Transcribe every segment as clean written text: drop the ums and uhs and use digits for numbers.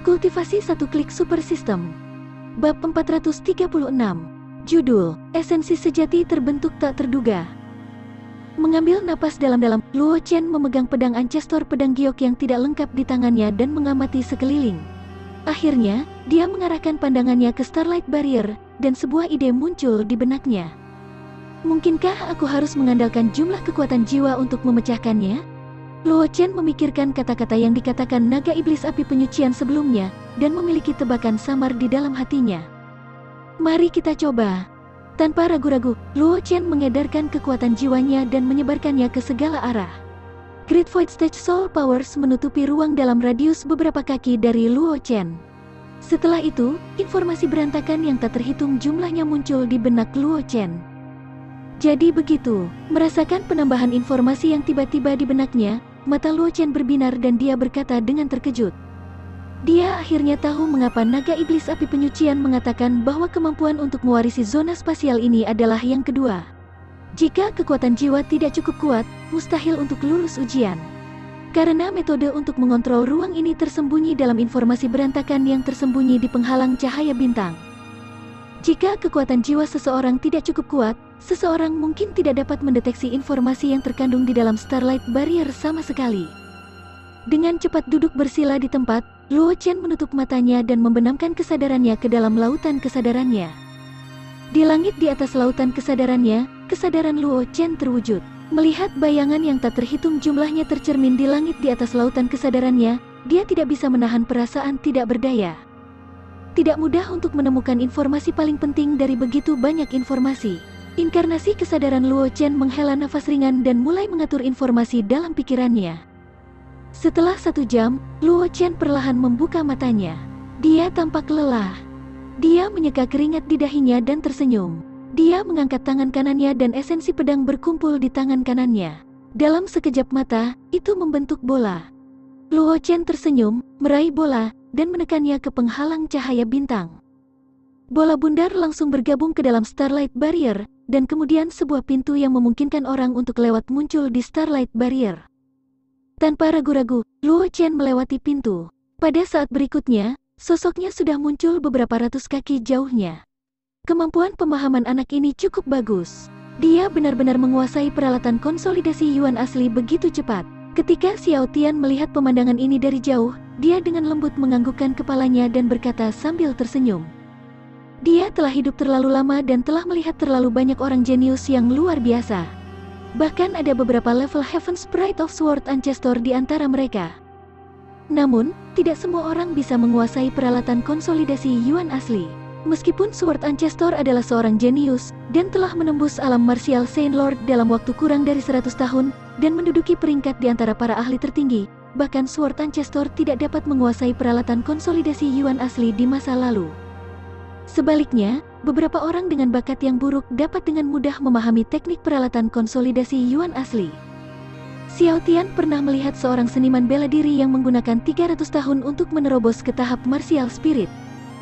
Kultivasi satu klik super system. Bab 436. Judul, Esensi Sejati Terbentuk Tak Terduga. Mengambil napas dalam-dalam, Luo Chen memegang pedang ancestor pedang giok yang tidak lengkap di tangannya dan mengamati sekeliling. Akhirnya, dia mengarahkan pandangannya ke Starlight Barrier, dan sebuah ide muncul di benaknya. Mungkinkah aku harus mengandalkan jumlah kekuatan jiwa untuk memecahkannya? Luo Chen memikirkan kata-kata yang dikatakan naga iblis api penyucian sebelumnya, dan memiliki tebakan samar di dalam hatinya. Mari kita coba. Tanpa ragu-ragu, Luo Chen mengedarkan kekuatan jiwanya dan menyebarkannya ke segala arah. Great Void Stage Soul Powers menutupi ruang dalam radius beberapa kaki dari Luo Chen. Setelah itu, informasi berantakan yang tak terhitung jumlahnya muncul di benak Luo Chen. Jadi begitu, merasakan penambahan informasi yang tiba-tiba di benaknya, mata Luo Chen berbinar dan dia berkata dengan terkejut. Dia akhirnya tahu mengapa naga iblis api penyucian mengatakan bahwa kemampuan untuk mewarisi zona spasial ini adalah yang kedua. Jika kekuatan jiwa tidak cukup kuat, mustahil untuk lulus ujian. Karena metode untuk mengontrol ruang ini tersembunyi dalam informasi berantakan yang tersembunyi di penghalang cahaya bintang. Jika kekuatan jiwa seseorang tidak cukup kuat, seseorang mungkin tidak dapat mendeteksi informasi yang terkandung di dalam Starlight Barrier sama sekali. Dengan cepat duduk bersila di tempat, Luo Chen menutup matanya dan membenamkan kesadarannya ke dalam lautan kesadarannya. Di langit di atas lautan kesadarannya, kesadaran Luo Chen terwujud. Melihat bayangan yang tak terhitung jumlahnya tercermin di langit di atas lautan kesadarannya, dia tidak bisa menahan perasaan tidak berdaya. Tidak mudah untuk menemukan informasi paling penting dari begitu banyak informasi. Inkarnasi kesadaran Luo Chen menghela nafas ringan dan mulai mengatur informasi dalam pikirannya. Setelah 1 jam, Luo Chen perlahan membuka matanya. Dia tampak lelah. Dia menyeka keringat di dahinya dan tersenyum. Dia mengangkat tangan kanannya dan esensi pedang berkumpul di tangan kanannya. Dalam sekejap mata, itu membentuk bola. Luo Chen tersenyum, meraih bola, dan menekannya ke penghalang cahaya bintang. Bola bundar langsung bergabung ke dalam Starlight Barrier, dan kemudian sebuah pintu yang memungkinkan orang untuk lewat muncul di Starlight Barrier. Tanpa ragu-ragu, Luo Chen melewati pintu. Pada saat berikutnya, sosoknya sudah muncul beberapa ratus kaki jauhnya. Kemampuan pemahaman anak ini cukup bagus. Dia benar-benar menguasai peralatan konsolidasi Yuan asli begitu cepat. Ketika Xiao Tian melihat pemandangan ini dari jauh, dia dengan lembut menganggukkan kepalanya dan berkata sambil tersenyum. Dia telah hidup terlalu lama dan telah melihat terlalu banyak orang jenius yang luar biasa. Bahkan ada beberapa level Heaven Sprite of Sword Ancestor di antara mereka. Namun, tidak semua orang bisa menguasai peralatan konsolidasi Yuan asli. Meskipun Sword Ancestor adalah seorang jenius, dan telah menembus alam martial Saint Lord dalam waktu kurang dari 100 tahun, dan menduduki peringkat di antara para ahli tertinggi, bahkan Sword Ancestor tidak dapat menguasai peralatan konsolidasi Yuan asli di masa lalu. Sebaliknya, beberapa orang dengan bakat yang buruk dapat dengan mudah memahami teknik peralatan konsolidasi Yuan asli. Xiao Tian pernah melihat seorang seniman bela diri yang menggunakan 300 tahun untuk menerobos ke tahap martial spirit.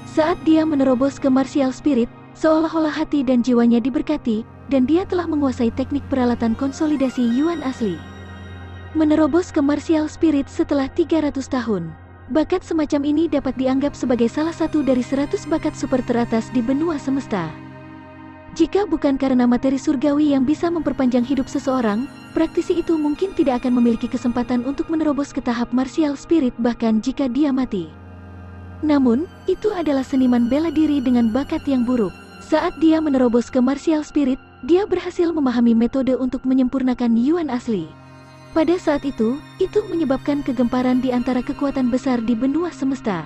Saat dia menerobos ke martial spirit, seolah-olah hati dan jiwanya diberkati, dan dia telah menguasai teknik peralatan konsolidasi Yuan asli. Menerobos ke martial spirit setelah 300 tahun. Bakat semacam ini dapat dianggap sebagai salah satu dari 100 bakat super teratas di benua semesta. Jika bukan karena materi surgawi yang bisa memperpanjang hidup seseorang, praktisi itu mungkin tidak akan memiliki kesempatan untuk menerobos ke tahap martial spirit bahkan jika dia mati. Namun, itu adalah seniman bela diri dengan bakat yang buruk. Saat dia menerobos ke martial spirit, dia berhasil memahami metode untuk menyempurnakan Yuan asli. Pada saat itu menyebabkan kegemparan di antara kekuatan besar di benua semesta.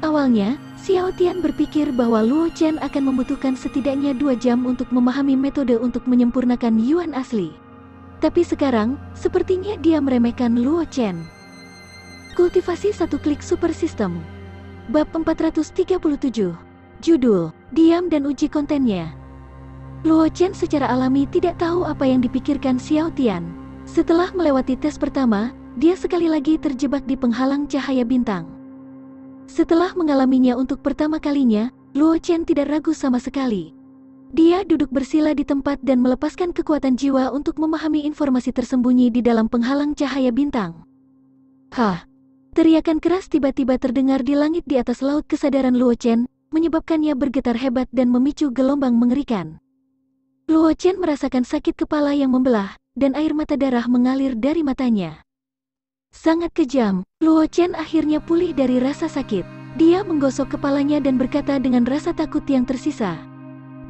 Awalnya, Xiao Tian berpikir bahwa Luo Chen akan membutuhkan setidaknya 2 jam untuk memahami metode untuk menyempurnakan Yuan asli. Tapi sekarang, sepertinya dia meremehkan Luo Chen. Kultivasi satu klik super system. Bab 437. Judul, Diam dan Uji Kontennya. Luo Chen secara alami tidak tahu apa yang dipikirkan Xiao Tian. Setelah melewati tes pertama, dia sekali lagi terjebak di penghalang cahaya bintang. Setelah mengalaminya untuk pertama kalinya, Luo Chen tidak ragu sama sekali. Dia duduk bersila di tempat dan melepaskan kekuatan jiwa untuk memahami informasi tersembunyi di dalam penghalang cahaya bintang. Hah! Teriakan keras tiba-tiba terdengar di langit di atas laut kesadaran Luo Chen, menyebabkannya bergetar hebat dan memicu gelombang mengerikan. Luo Chen merasakan sakit kepala yang membelah, dan air mata darah mengalir dari matanya. Sangat kejam, Luo Chen akhirnya pulih dari rasa sakit. Dia menggosok kepalanya dan berkata dengan rasa takut yang tersisa.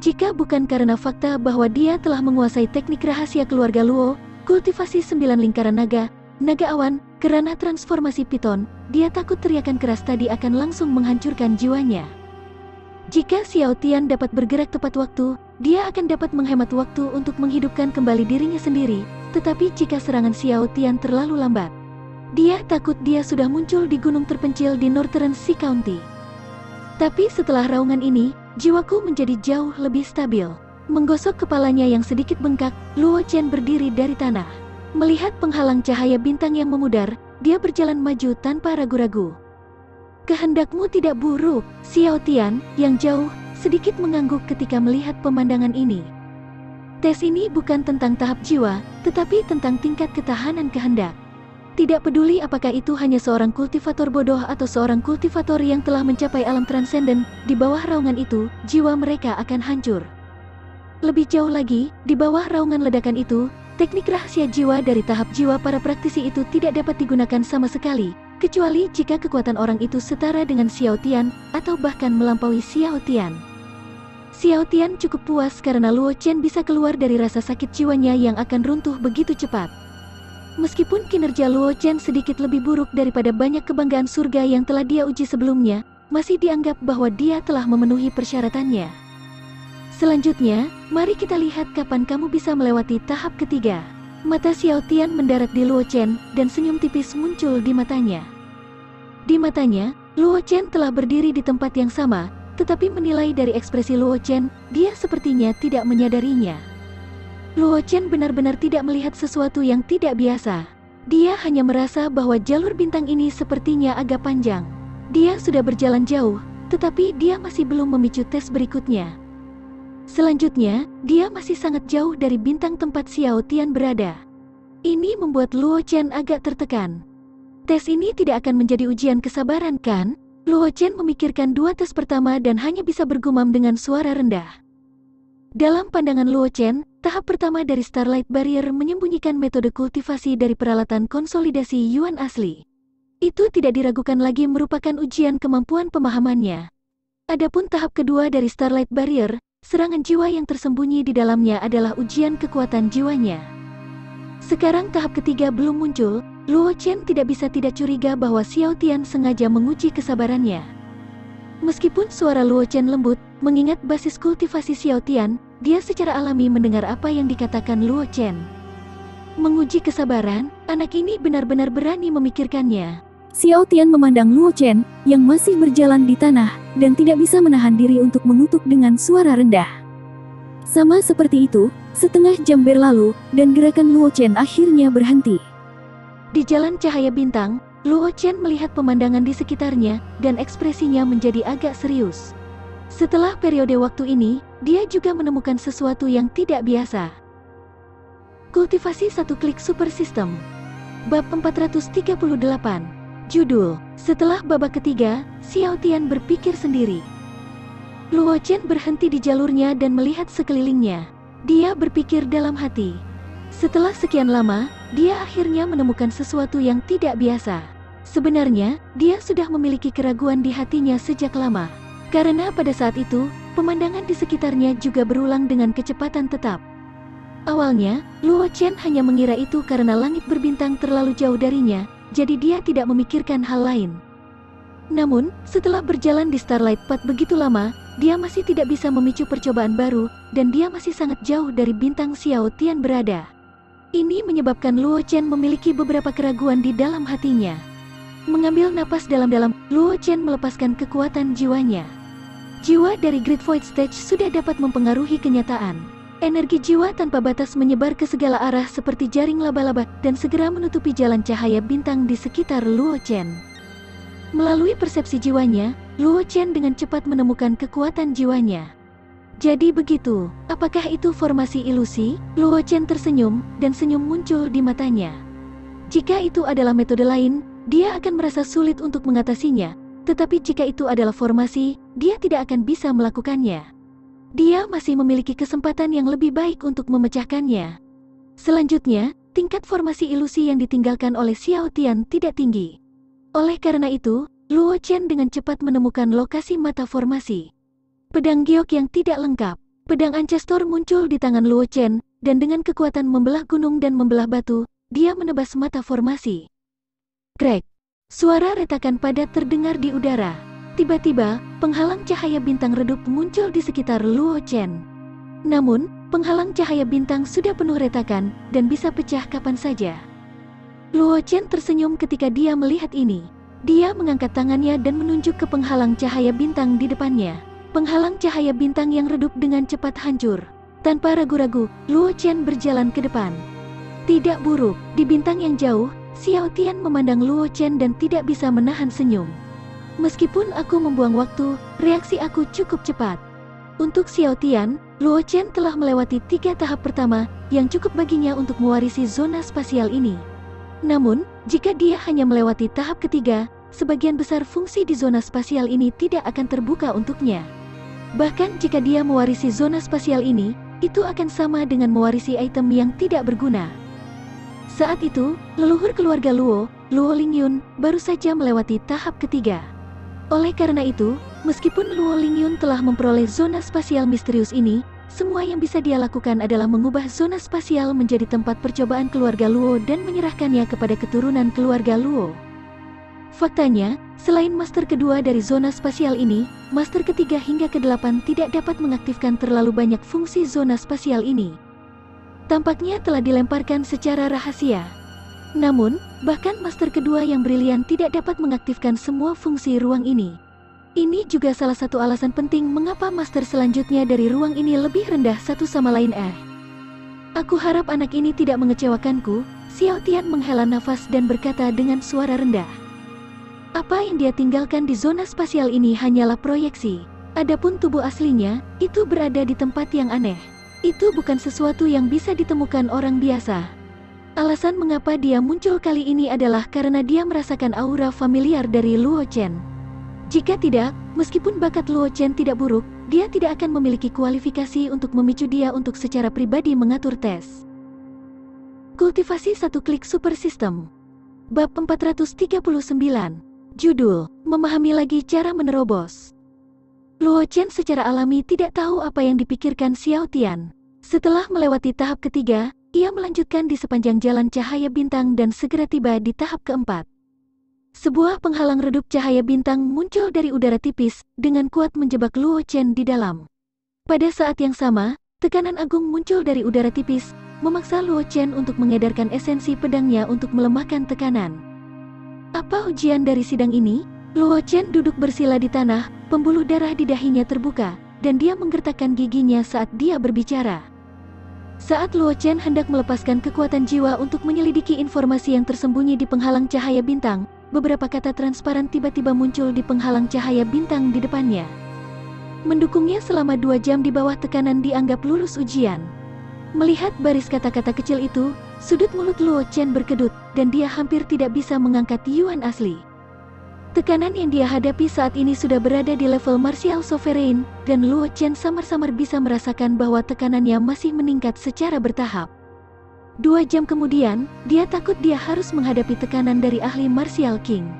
Jika bukan karena fakta bahwa dia telah menguasai teknik rahasia keluarga Luo, kultivasi 9 lingkaran naga, naga awan, kerana transformasi piton, dia takut teriakan keras tadi akan langsung menghancurkan jiwanya. Jika Xiao Tian dapat bergerak tepat waktu, dia akan dapat menghemat waktu untuk menghidupkan kembali dirinya sendiri, tetapi jika serangan Xiao Tian terlalu lambat, dia takut dia sudah muncul di gunung terpencil di Northern Sea County. Tapi setelah raungan ini, jiwaku menjadi jauh lebih stabil. Menggosok kepalanya yang sedikit bengkak, Luo Chen berdiri dari tanah. Melihat penghalang cahaya bintang yang memudar, dia berjalan maju tanpa ragu-ragu. Kehendakmu tidak buruk, Xiao Tian, yang jauh, sedikit mengangguk ketika melihat pemandangan ini. Tes ini bukan tentang tahap jiwa, tetapi tentang tingkat ketahanan kehendak. Tidak peduli apakah itu hanya seorang kultivator bodoh atau seorang kultivator yang telah mencapai alam transenden, di bawah raungan itu, jiwa mereka akan hancur. Lebih jauh lagi, di bawah raungan ledakan itu, teknik rahasia jiwa dari tahap jiwa para praktisi itu tidak dapat digunakan sama sekali, kecuali jika kekuatan orang itu setara dengan Xiao Tian, atau bahkan melampaui Xiao Tian. Xiao Tian cukup puas karena Luo Chen bisa keluar dari rasa sakit jiwanya yang akan runtuh begitu cepat. Meskipun kinerja Luo Chen sedikit lebih buruk daripada banyak kebanggaan surga yang telah dia uji sebelumnya, masih dianggap bahwa dia telah memenuhi persyaratannya. Selanjutnya, mari kita lihat kapan kamu bisa melewati tahap ketiga. Mata Xiao Tian mendarat di Luo Chen, dan senyum tipis muncul di matanya. Di matanya, Luo Chen telah berdiri di tempat yang sama, tetapi menilai dari ekspresi Luo Chen, dia sepertinya tidak menyadarinya. Luo Chen benar-benar tidak melihat sesuatu yang tidak biasa. Dia hanya merasa bahwa jalur bintang ini sepertinya agak panjang. Dia sudah berjalan jauh, tetapi dia masih belum memicu tes berikutnya. Selanjutnya, dia masih sangat jauh dari bintang tempat Xiao Tian berada. Ini membuat Luo Chen agak tertekan. Tes ini tidak akan menjadi ujian kesabaran, kan? Luo Chen memikirkan dua tes pertama dan hanya bisa bergumam dengan suara rendah. Dalam pandangan Luo Chen, tahap pertama dari Starlight Barrier menyembunyikan metode kultivasi dari peralatan konsolidasi Yuan asli. Itu tidak diragukan lagi merupakan ujian kemampuan pemahamannya. Adapun tahap kedua dari Starlight Barrier, serangan jiwa yang tersembunyi di dalamnya adalah ujian kekuatan jiwanya. Sekarang tahap ketiga belum muncul, Luo Chen tidak bisa tidak curiga bahwa Xiao Tian sengaja menguji kesabarannya. Meskipun suara Luo Chen lembut, mengingat basis kultivasi Xiao Tian, dia secara alami mendengar apa yang dikatakan Luo Chen. Menguji kesabaran, anak ini benar-benar berani memikirkannya. Xiao Tian memandang Luo Chen, yang masih berjalan di tanah, dan tidak bisa menahan diri untuk mengutuk dengan suara rendah. Sama seperti itu, setengah jam berlalu, dan gerakan Luo Chen akhirnya berhenti. Di jalan cahaya bintang, Luo Chen melihat pemandangan di sekitarnya, dan ekspresinya menjadi agak serius. Setelah periode waktu ini, dia juga menemukan sesuatu yang tidak biasa. Kultivasi satu klik super system. Bab 438. Judul, setelah babak ketiga, Xiao Tian berpikir sendiri. Luo Chen berhenti di jalurnya dan melihat sekelilingnya. Dia berpikir dalam hati. Setelah sekian lama, dia akhirnya menemukan sesuatu yang tidak biasa. Sebenarnya, dia sudah memiliki keraguan di hatinya sejak lama. Karena pada saat itu, pemandangan di sekitarnya juga berulang dengan kecepatan tetap. Awalnya, Luo Chen hanya mengira itu karena langit berbintang terlalu jauh darinya, jadi dia tidak memikirkan hal lain. Namun, setelah berjalan di Starlight Path begitu lama, dia masih tidak bisa memicu percobaan baru, dan dia masih sangat jauh dari bintang Xiao Tian berada. Ini menyebabkan Luo Chen memiliki beberapa keraguan di dalam hatinya. Mengambil napas dalam-dalam, Luo Chen melepaskan kekuatan jiwanya. Jiwa dari Great Void Stage sudah dapat mempengaruhi kenyataan. Energi jiwa tanpa batas menyebar ke segala arah seperti jaring laba-laba dan segera menutupi jalan cahaya bintang di sekitar Luo Chen. Melalui persepsi jiwanya, Luo Chen dengan cepat menemukan kekuatan jiwanya. Jadi begitu, apakah itu formasi ilusi? Luo Chen tersenyum, dan senyum muncul di matanya. Jika itu adalah metode lain, dia akan merasa sulit untuk mengatasinya. Tetapi jika itu adalah formasi, dia tidak akan bisa melakukannya. Dia masih memiliki kesempatan yang lebih baik untuk memecahkannya. Selanjutnya, tingkat formasi ilusi yang ditinggalkan oleh Xiao Tian tidak tinggi. Oleh karena itu, Luo Chen dengan cepat menemukan lokasi mata formasi. Pedang giok yang tidak lengkap. Pedang Ancestor muncul di tangan Luo Chen, dan dengan kekuatan membelah gunung dan membelah batu, dia menebas mata formasi. Krek! Suara retakan padat terdengar di udara. Tiba-tiba, penghalang cahaya bintang redup muncul di sekitar Luo Chen. Namun, penghalang cahaya bintang sudah penuh retakan, dan bisa pecah kapan saja. Luo Chen tersenyum ketika dia melihat ini. Dia mengangkat tangannya dan menunjuk ke penghalang cahaya bintang di depannya. Penghalang cahaya bintang yang redup dengan cepat hancur. Tanpa ragu-ragu, Luo Chen berjalan ke depan. Tidak buruk, di bintang yang jauh, Xiao Tian memandang Luo Chen dan tidak bisa menahan senyum. Meskipun aku membuang waktu, reaksi aku cukup cepat. Untuk Xiao Tian, Luo Chen telah melewati 3 tahap pertama, yang cukup baginya untuk mewarisi zona spasial ini. Namun, jika dia hanya melewati tahap ketiga, sebagian besar fungsi di zona spasial ini tidak akan terbuka untuknya. Bahkan jika dia mewarisi zona spasial ini, itu akan sama dengan mewarisi item yang tidak berguna. Saat itu, leluhur keluarga Luo, Luo Lingyun, baru saja melewati tahap ketiga. Oleh karena itu, meskipun Luo Lingyun telah memperoleh zona spasial misterius ini, semua yang bisa dia lakukan adalah mengubah zona spasial menjadi tempat percobaan keluarga Luo dan menyerahkannya kepada keturunan keluarga Luo. Faktanya, selain master kedua dari zona spasial ini, master ketiga hingga ke-8 tidak dapat mengaktifkan terlalu banyak fungsi zona spasial ini. Tampaknya telah dilemparkan secara rahasia. Namun, bahkan master kedua yang brilian tidak dapat mengaktifkan semua fungsi ruang ini. Ini juga salah satu alasan penting mengapa master selanjutnya dari ruang ini lebih rendah satu sama lain. Aku harap anak ini tidak mengecewakanku, Xiao Tian menghela nafas dan berkata dengan suara rendah. Apa yang dia tinggalkan di zona spasial ini hanyalah proyeksi. Adapun tubuh aslinya, itu berada di tempat yang aneh. Itu bukan sesuatu yang bisa ditemukan orang biasa. Alasan mengapa dia muncul kali ini adalah karena dia merasakan aura familiar dari Luo Chen. Jika tidak, meskipun bakat Luo Chen tidak buruk, dia tidak akan memiliki kualifikasi untuk memicu dia untuk secara pribadi mengatur tes. Kultivasi satu klik super system. Bab 439. Judul, Memahami Lagi Cara Menerobos. Luo Chen secara alami tidak tahu apa yang dipikirkan Xiao Tian. Setelah melewati tahap ketiga, ia melanjutkan di sepanjang jalan cahaya bintang dan segera tiba di tahap keempat. Sebuah penghalang redup cahaya bintang muncul dari udara tipis, dengan kuat menjebak Luo Chen di dalam. Pada saat yang sama, tekanan agung muncul dari udara tipis, memaksa Luo Chen untuk mengedarkan esensi pedangnya untuk melemahkan tekanan. Apa ujian dari sidang ini? Luo Chen duduk bersila di tanah, pembuluh darah di dahinya terbuka, dan dia menggertakkan giginya saat dia berbicara. Saat Luo Chen hendak melepaskan kekuatan jiwa untuk menyelidiki informasi yang tersembunyi di penghalang cahaya bintang, beberapa kata transparan tiba-tiba muncul di penghalang cahaya bintang di depannya. Mendukungnya selama 2 jam di bawah tekanan dianggap lulus ujian. Melihat baris kata-kata kecil itu, sudut mulut Luo Chen berkedut, dan dia hampir tidak bisa mengangkat Yuan asli. Tekanan yang dia hadapi saat ini sudah berada di level Martial Sovereign, dan Luo Chen samar-samar bisa merasakan bahwa tekanannya masih meningkat secara bertahap. 2 jam kemudian, dia takut dia harus menghadapi tekanan dari ahli Martial King.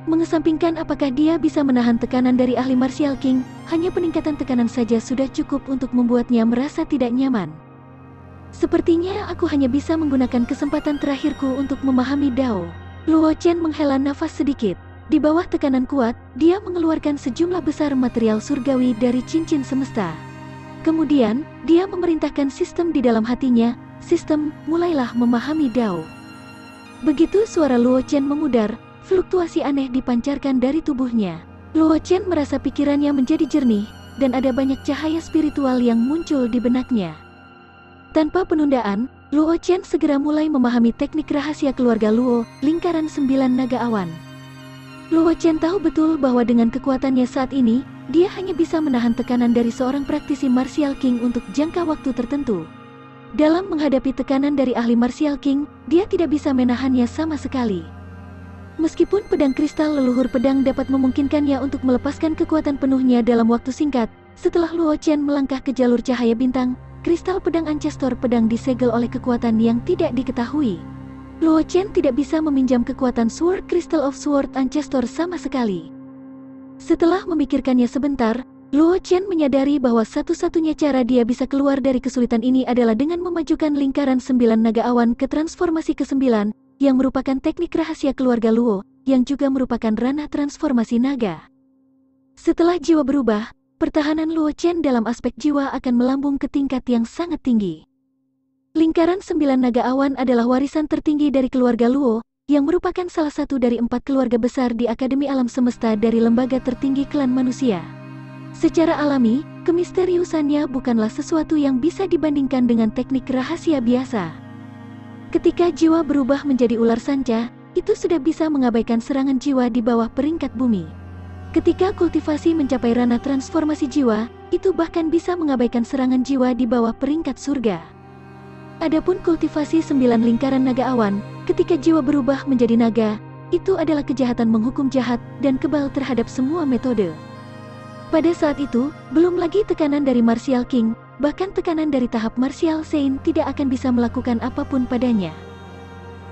Mengesampingkan apakah dia bisa menahan tekanan dari ahli Martial King, hanya peningkatan tekanan saja sudah cukup untuk membuatnya merasa tidak nyaman. Sepertinya aku hanya bisa menggunakan kesempatan terakhirku untuk memahami Dao. Luo Chen menghela nafas sedikit. Di bawah tekanan kuat, dia mengeluarkan sejumlah besar material surgawi dari cincin semesta. Kemudian, dia memerintahkan sistem di dalam hatinya, sistem, mulailah memahami Dao. Begitu suara Luo Chen memudar, Fluktuasi aneh dipancarkan dari tubuhnya. Luo Chen merasa pikirannya menjadi jernih, dan ada banyak cahaya spiritual yang muncul di benaknya. Tanpa penundaan, Luo Chen segera mulai memahami teknik rahasia keluarga Luo, lingkaran 9 naga awan. Luo Chen tahu betul bahwa dengan kekuatannya saat ini, dia hanya bisa menahan tekanan dari seorang praktisi Martial King untuk jangka waktu tertentu. Dalam menghadapi tekanan dari ahli Martial King, dia tidak bisa menahannya sama sekali. Meskipun pedang kristal leluhur pedang dapat memungkinkannya untuk melepaskan kekuatan penuhnya dalam waktu singkat, setelah Luo Chen melangkah ke jalur cahaya bintang, kristal pedang Ancestor pedang disegel oleh kekuatan yang tidak diketahui. Luo Chen tidak bisa meminjam kekuatan Sword Crystal of Sword Ancestor sama sekali. Setelah memikirkannya sebentar, Luo Chen menyadari bahwa satu-satunya cara dia bisa keluar dari kesulitan ini adalah dengan memajukan lingkaran 9 naga awan ke transformasi ke-9, yang merupakan teknik rahasia keluarga Luo, yang juga merupakan ranah transformasi naga. Setelah jiwa berubah, pertahanan Luo Chen dalam aspek jiwa akan melambung ke tingkat yang sangat tinggi. Lingkaran 9 naga awan adalah warisan tertinggi dari keluarga Luo, yang merupakan salah satu dari 4 keluarga besar di Akademi Alam Semesta dari lembaga tertinggi klan manusia. Secara alami, kemisteriusannya bukanlah sesuatu yang bisa dibandingkan dengan teknik rahasia biasa. Ketika jiwa berubah menjadi ular sanca, itu sudah bisa mengabaikan serangan jiwa di bawah peringkat bumi. Ketika kultivasi mencapai ranah transformasi jiwa, itu bahkan bisa mengabaikan serangan jiwa di bawah peringkat surga. Adapun kultivasi 9 lingkaran naga awan, ketika jiwa berubah menjadi naga, itu adalah kejahatan menghukum jahat dan kebal terhadap semua metode. Pada saat itu, belum lagi tekanan dari Martial King, bahkan tekanan dari tahap Martial Saint tidak akan bisa melakukan apapun padanya.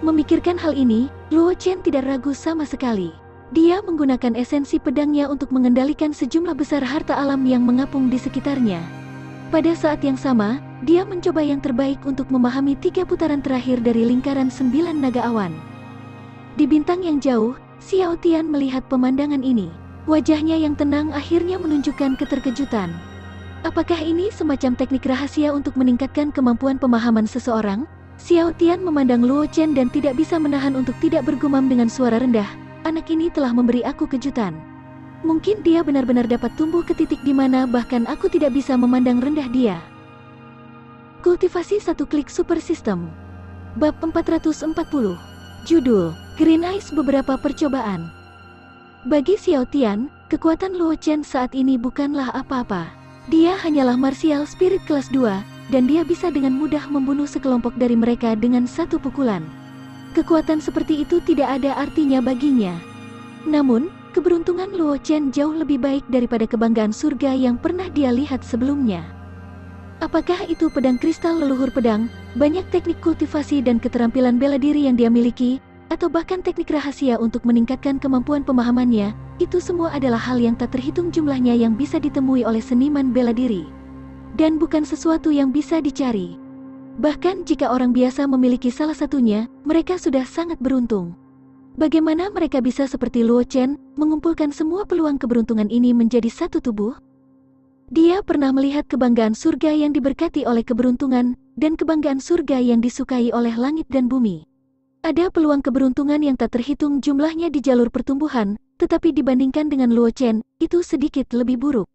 Memikirkan hal ini, Luo Chen tidak ragu sama sekali. Dia menggunakan esensi pedangnya untuk mengendalikan sejumlah besar harta alam yang mengapung di sekitarnya. Pada saat yang sama, dia mencoba yang terbaik untuk memahami 3 putaran terakhir dari lingkaran 9 naga awan. Di bintang yang jauh, Xiao Tian melihat pemandangan ini. Wajahnya yang tenang akhirnya menunjukkan keterkejutan. Apakah ini semacam teknik rahasia untuk meningkatkan kemampuan pemahaman seseorang? Xiao Tian memandang Luo Chen dan tidak bisa menahan untuk tidak bergumam dengan suara rendah. Anak ini telah memberi aku kejutan. Mungkin dia benar-benar dapat tumbuh ke titik di mana bahkan aku tidak bisa memandang rendah dia. Kultivasi 1 klik super system. Bab 440. Judul, Green Eyes beberapa percobaan. Bagi Xiao Tian, kekuatan Luo Chen saat ini bukanlah apa-apa. Dia hanyalah martial spirit kelas 2, dan dia bisa dengan mudah membunuh sekelompok dari mereka dengan 1 pukulan. Kekuatan seperti itu tidak ada artinya baginya. Namun, keberuntungan Luo Chen jauh lebih baik daripada kebanggaan surga yang pernah dia lihat sebelumnya. Apakah itu pedang kristal leluhur pedang, banyak teknik kultivasi dan keterampilan bela diri yang dia miliki, atau bahkan teknik rahasia untuk meningkatkan kemampuan pemahamannya, itu semua adalah hal yang tak terhitung jumlahnya yang bisa ditemui oleh seniman bela diri. Dan bukan sesuatu yang bisa dicari. Bahkan jika orang biasa memiliki salah satunya, mereka sudah sangat beruntung. Bagaimana mereka bisa seperti Luo Chen, mengumpulkan semua peluang keberuntungan ini menjadi satu tubuh? Dia pernah melihat kebanggaan surga yang diberkati oleh keberuntungan, dan kebanggaan surga yang disukai oleh langit dan bumi. Ada peluang keberuntungan yang tak terhitung jumlahnya di jalur pertumbuhan, tetapi dibandingkan dengan Luo Chen, itu sedikit lebih buruk.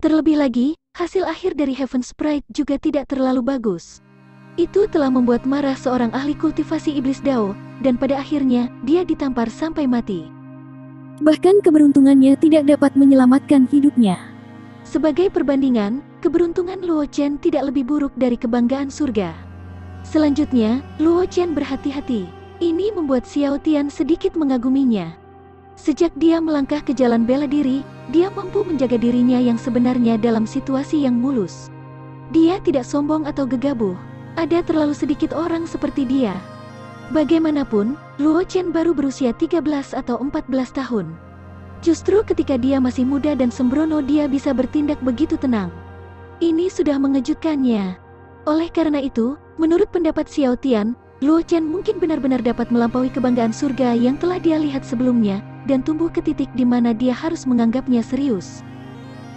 Terlebih lagi, hasil akhir dari Heaven Sprite juga tidak terlalu bagus. Itu telah membuat marah seorang ahli kultivasi iblis Dao, dan pada akhirnya, dia ditampar sampai mati. Bahkan keberuntungannya tidak dapat menyelamatkan hidupnya. Sebagai perbandingan, keberuntungan Luo Chen tidak lebih buruk dari kebanggaan surga. Selanjutnya, Luo Chen berhati-hati. Ini membuat Xiao Tian sedikit mengaguminya. Sejak dia melangkah ke jalan bela diri, dia mampu menjaga dirinya yang sebenarnya dalam situasi yang mulus. Dia tidak sombong atau gegabah. Ada terlalu sedikit orang seperti dia. Bagaimanapun, Luo Chen baru berusia 13 atau 14 tahun. Justru ketika dia masih muda dan sembrono dia bisa bertindak begitu tenang. Ini sudah mengejutkannya. Oleh karena itu, menurut pendapat Xiao Tian, Luo Chen mungkin benar-benar dapat melampaui kebanggaan surga yang telah dia lihat sebelumnya, dan tumbuh ke titik di mana dia harus menganggapnya serius.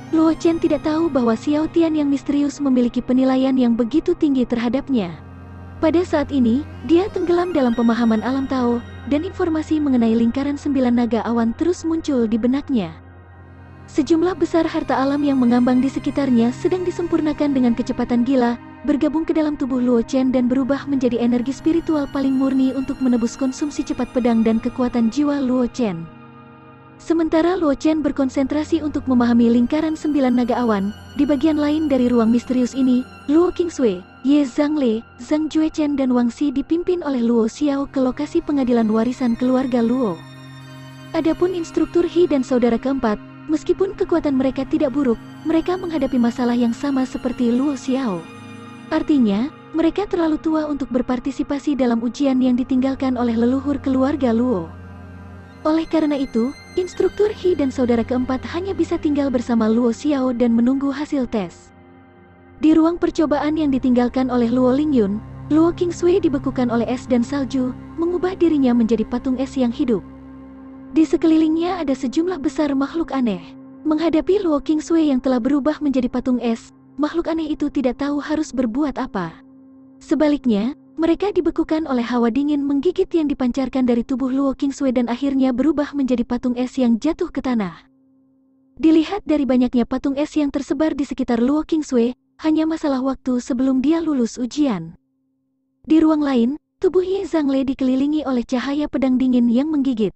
Luo Chen tidak tahu bahwa Xiao Tian yang misterius memiliki penilaian yang begitu tinggi terhadapnya. Pada saat ini, dia tenggelam dalam pemahaman alam Tao, dan informasi mengenai lingkaran 9 naga awan terus muncul di benaknya. Sejumlah besar harta alam yang mengambang di sekitarnya sedang disempurnakan dengan kecepatan gila, bergabung ke dalam tubuh Luo Chen dan berubah menjadi energi spiritual paling murni untuk menebus konsumsi cepat pedang dan kekuatan jiwa Luo Chen. Sementara Luo Chen berkonsentrasi untuk memahami lingkaran 9 naga awan, di bagian lain dari ruang misterius ini, Luo Qingsui, Ye Zhangle, Zhang Juechen dan Wang Xi dipimpin oleh Luo Xiao ke lokasi pengadilan warisan keluarga Luo. Adapun instruktur He dan saudara keempat, meskipun kekuatan mereka tidak buruk, mereka menghadapi masalah yang sama seperti Luo Xiao. Artinya, mereka terlalu tua untuk berpartisipasi dalam ujian yang ditinggalkan oleh leluhur keluarga Luo. Oleh karena itu, instruktur He dan saudara keempat hanya bisa tinggal bersama Luo Xiao dan menunggu hasil tes. Di ruang percobaan yang ditinggalkan oleh Luo Lingyun, Luo Qingsui dibekukan oleh es dan salju, mengubah dirinya menjadi patung es yang hidup. Di sekelilingnya ada sejumlah besar makhluk aneh. Menghadapi Luo Qingsui yang telah berubah menjadi patung es, makhluk aneh itu tidak tahu harus berbuat apa. Sebaliknya, mereka dibekukan oleh hawa dingin menggigit yang dipancarkan dari tubuh Luo Qingsui dan akhirnya berubah menjadi patung es yang jatuh ke tanah. Dilihat dari banyaknya patung es yang tersebar di sekitar Luo Qingsui, hanya masalah waktu sebelum dia lulus ujian. Di ruang lain, tubuh Ye Zhangle dikelilingi oleh cahaya pedang dingin yang menggigit.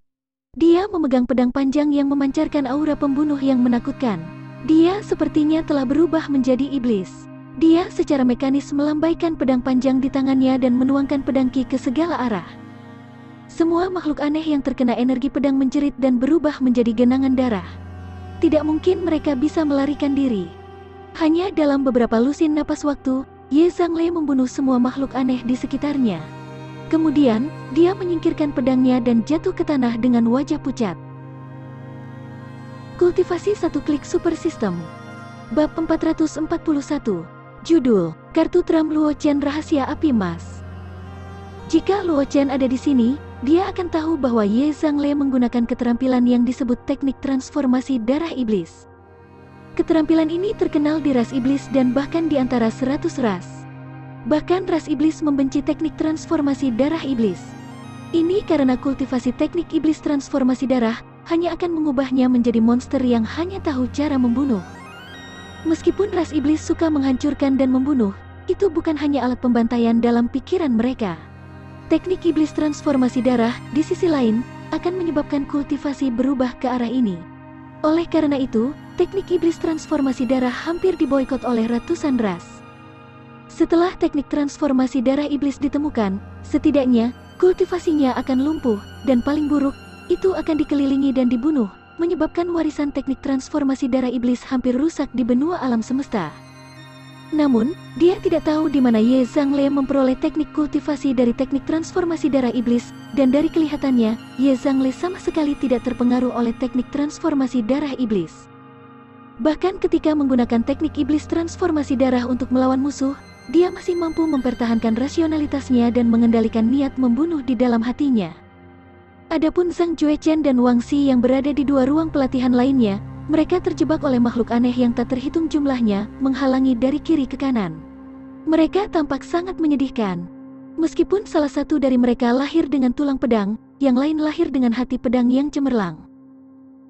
Dia memegang pedang panjang yang memancarkan aura pembunuh yang menakutkan. Dia sepertinya telah berubah menjadi iblis. Dia secara mekanis melambaikan pedang panjang di tangannya dan menuangkan pedang Qi ke segala arah. Semua makhluk aneh yang terkena energi pedang menjerit dan berubah menjadi genangan darah. Tidak mungkin mereka bisa melarikan diri. Hanya dalam beberapa lusin napas waktu, Ye Zhangle membunuh semua makhluk aneh di sekitarnya. Kemudian, dia menyingkirkan pedangnya dan jatuh ke tanah dengan wajah pucat. Kultivasi 1 klik super system. Bab 441. Judul, Kartu Tram Luo Chen Rahasia Api Emas. Jika Luo Chen ada di sini, dia akan tahu bahwa Ye Zhangle menggunakan keterampilan yang disebut teknik transformasi darah iblis. Keterampilan ini terkenal di ras iblis dan bahkan di antara 100 ras. Bahkan ras iblis membenci teknik transformasi darah iblis. Ini karena kultivasi teknik iblis transformasi darah hanya akan mengubahnya menjadi monster yang hanya tahu cara membunuh. Meskipun ras iblis suka menghancurkan dan membunuh, itu bukan hanya alat pembantaian dalam pikiran mereka. Teknik iblis transformasi darah, di sisi lain, akan menyebabkan kultivasi berubah ke arah ini. Oleh karena itu, teknik iblis transformasi darah hampir diboikot oleh ratusan ras. Setelah teknik transformasi darah iblis ditemukan, setidaknya kultivasinya akan lumpuh, dan paling buruk, itu akan dikelilingi dan dibunuh, menyebabkan warisan teknik transformasi darah iblis hampir rusak di benua alam semesta. Namun, dia tidak tahu di mana Ye Zhangle memperoleh teknik kultivasi dari teknik transformasi darah iblis, dan dari kelihatannya, Ye Zhangle sama sekali tidak terpengaruh oleh teknik transformasi darah iblis. Bahkan ketika menggunakan teknik iblis transformasi darah untuk melawan musuh, dia masih mampu mempertahankan rasionalitasnya dan mengendalikan niat membunuh di dalam hatinya. Adapun Zhang Juechen dan Wang Xi yang berada di 2 ruang pelatihan lainnya, mereka terjebak oleh makhluk aneh yang tak terhitung jumlahnya, menghalangi dari kiri ke kanan. Mereka tampak sangat menyedihkan. Meskipun salah satu dari mereka lahir dengan tulang pedang, yang lain lahir dengan hati pedang yang cemerlang.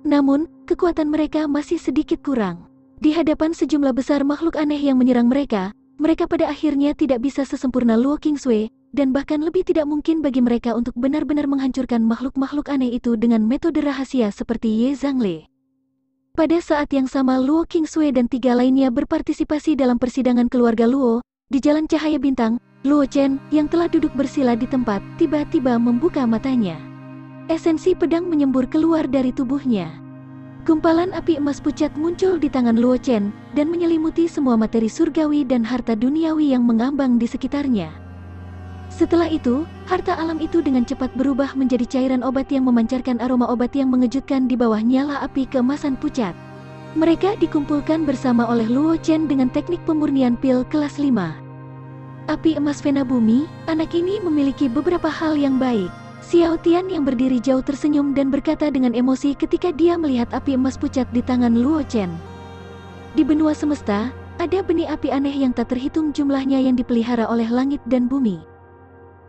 Namun, kekuatan mereka masih sedikit kurang. Di hadapan sejumlah besar makhluk aneh yang menyerang mereka pada akhirnya tidak bisa sesempurna Luo Qingsui, dan bahkan lebih tidak mungkin bagi mereka untuk benar-benar menghancurkan makhluk-makhluk aneh itu dengan metode rahasia seperti Ye Zhangle. Pada saat yang sama Luo Qingsui dan 3 lainnya berpartisipasi dalam persidangan keluarga Luo. Di Jalan Cahaya Bintang, Luo Chen, yang telah duduk bersila di tempat, tiba-tiba membuka matanya. Esensi pedang menyembur keluar dari tubuhnya. Gumpalan api emas pucat muncul di tangan Luo Chen, dan menyelimuti semua materi surgawi dan harta duniawi yang mengambang di sekitarnya. Setelah itu, harta alam itu dengan cepat berubah menjadi cairan obat yang memancarkan aroma obat yang mengejutkan di bawah nyala api keemasan pucat. Mereka dikumpulkan bersama oleh Luo Chen dengan teknik pemurnian pil kelas 5. Api emas Vena Bumi, anak ini memiliki beberapa hal yang baik. Xiao Tian yang berdiri jauh tersenyum dan berkata dengan emosi ketika dia melihat api emas pucat di tangan Luo Chen. Di benua semesta, ada benih api aneh yang tak terhitung jumlahnya yang dipelihara oleh langit dan bumi.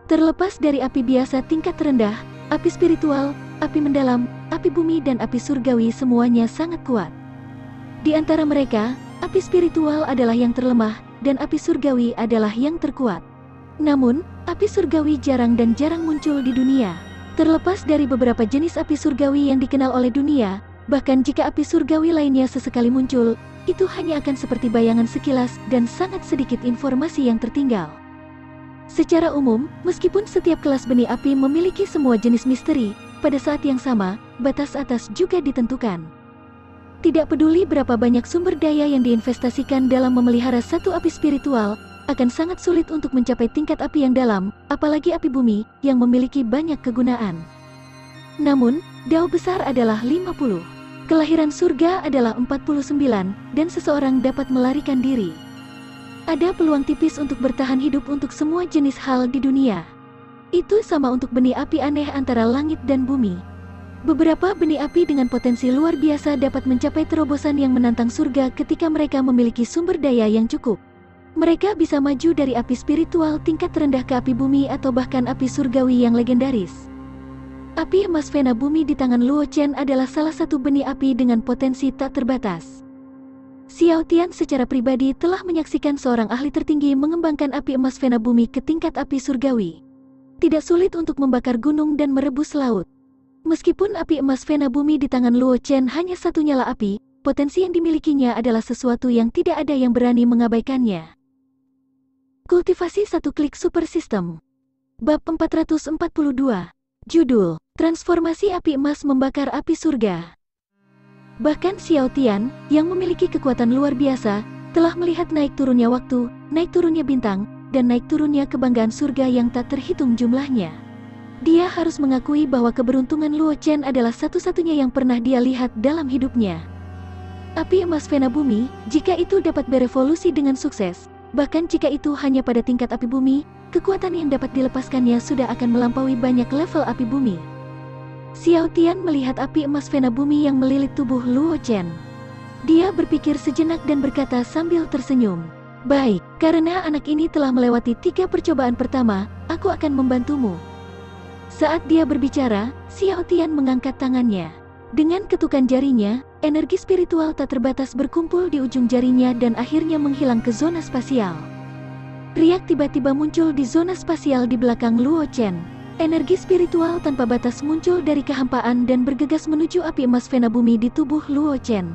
Terlepas dari api biasa tingkat rendah, Api spiritual, api mendalam, api bumi dan api surgawi semuanya sangat kuat. Di antara mereka, api spiritual adalah yang terlemah, dan api surgawi adalah yang terkuat. Namun, api surgawi jarang dan jarang muncul di dunia. Terlepas dari beberapa jenis api surgawi yang dikenal oleh dunia, bahkan jika api surgawi lainnya sesekali muncul, itu hanya akan seperti bayangan sekilas dan sangat sedikit informasi yang tertinggal. Secara umum, meskipun setiap kelas benih api memiliki semua jenis misteri, pada saat yang sama, batas atas juga ditentukan. Tidak peduli berapa banyak sumber daya yang diinvestasikan dalam memelihara satu api spiritual, akan sangat sulit untuk mencapai tingkat api yang dalam, apalagi api bumi, yang memiliki banyak kegunaan. Namun, dao besar adalah 50. Kelahiran surga adalah 49, dan seseorang dapat melarikan diri. Ada peluang tipis untuk bertahan hidup untuk semua jenis hal di dunia. Itu sama untuk benih api aneh antara langit dan bumi. Beberapa benih api dengan potensi luar biasa dapat mencapai terobosan yang menantang surga ketika mereka memiliki sumber daya yang cukup. Mereka bisa maju dari api spiritual tingkat terendah ke api bumi atau bahkan api surgawi yang legendaris. Api emas Vena bumi di tangan Luo Chen adalah salah satu benih api dengan potensi tak terbatas. Xiao Tian secara pribadi telah menyaksikan seorang ahli tertinggi mengembangkan api emas Vena bumi ke tingkat api surgawi. Tidak sulit untuk membakar gunung dan merebus laut. Meskipun api emas Vena bumi di tangan Luo Chen hanya satu nyala api, potensi yang dimilikinya adalah sesuatu yang tidak ada yang berani mengabaikannya. Kultivasi satu klik super system. Bab 442. Judul, Transformasi Api Emas Membakar Api Surga. Bahkan Xiao Tian, yang memiliki kekuatan luar biasa, telah melihat naik turunnya waktu, naik turunnya bintang, dan naik turunnya kebanggaan surga yang tak terhitung jumlahnya. Dia harus mengakui bahwa keberuntungan Luo Chen adalah satu-satunya yang pernah dia lihat dalam hidupnya. Api emas Vena bumi, jika itu dapat berevolusi dengan sukses, bahkan jika itu hanya pada tingkat api bumi, kekuatan yang dapat dilepaskannya sudah akan melampaui banyak level api bumi. Xiao Tian melihat api emas Vena bumi yang melilit tubuh Luo Chen. Dia berpikir sejenak dan berkata sambil tersenyum, "Baik, karena anak ini telah melewati 3 percobaan pertama, aku akan membantumu." Saat dia berbicara, Xiao Tian mengangkat tangannya. Dengan ketukan jarinya, energi spiritual tak terbatas berkumpul di ujung jarinya dan akhirnya menghilang ke zona spasial. Riak tiba-tiba muncul di zona spasial di belakang Luo Chen. Energi spiritual tanpa batas muncul dari kehampaan dan bergegas menuju api emas Vena bumi di tubuh Luo Chen.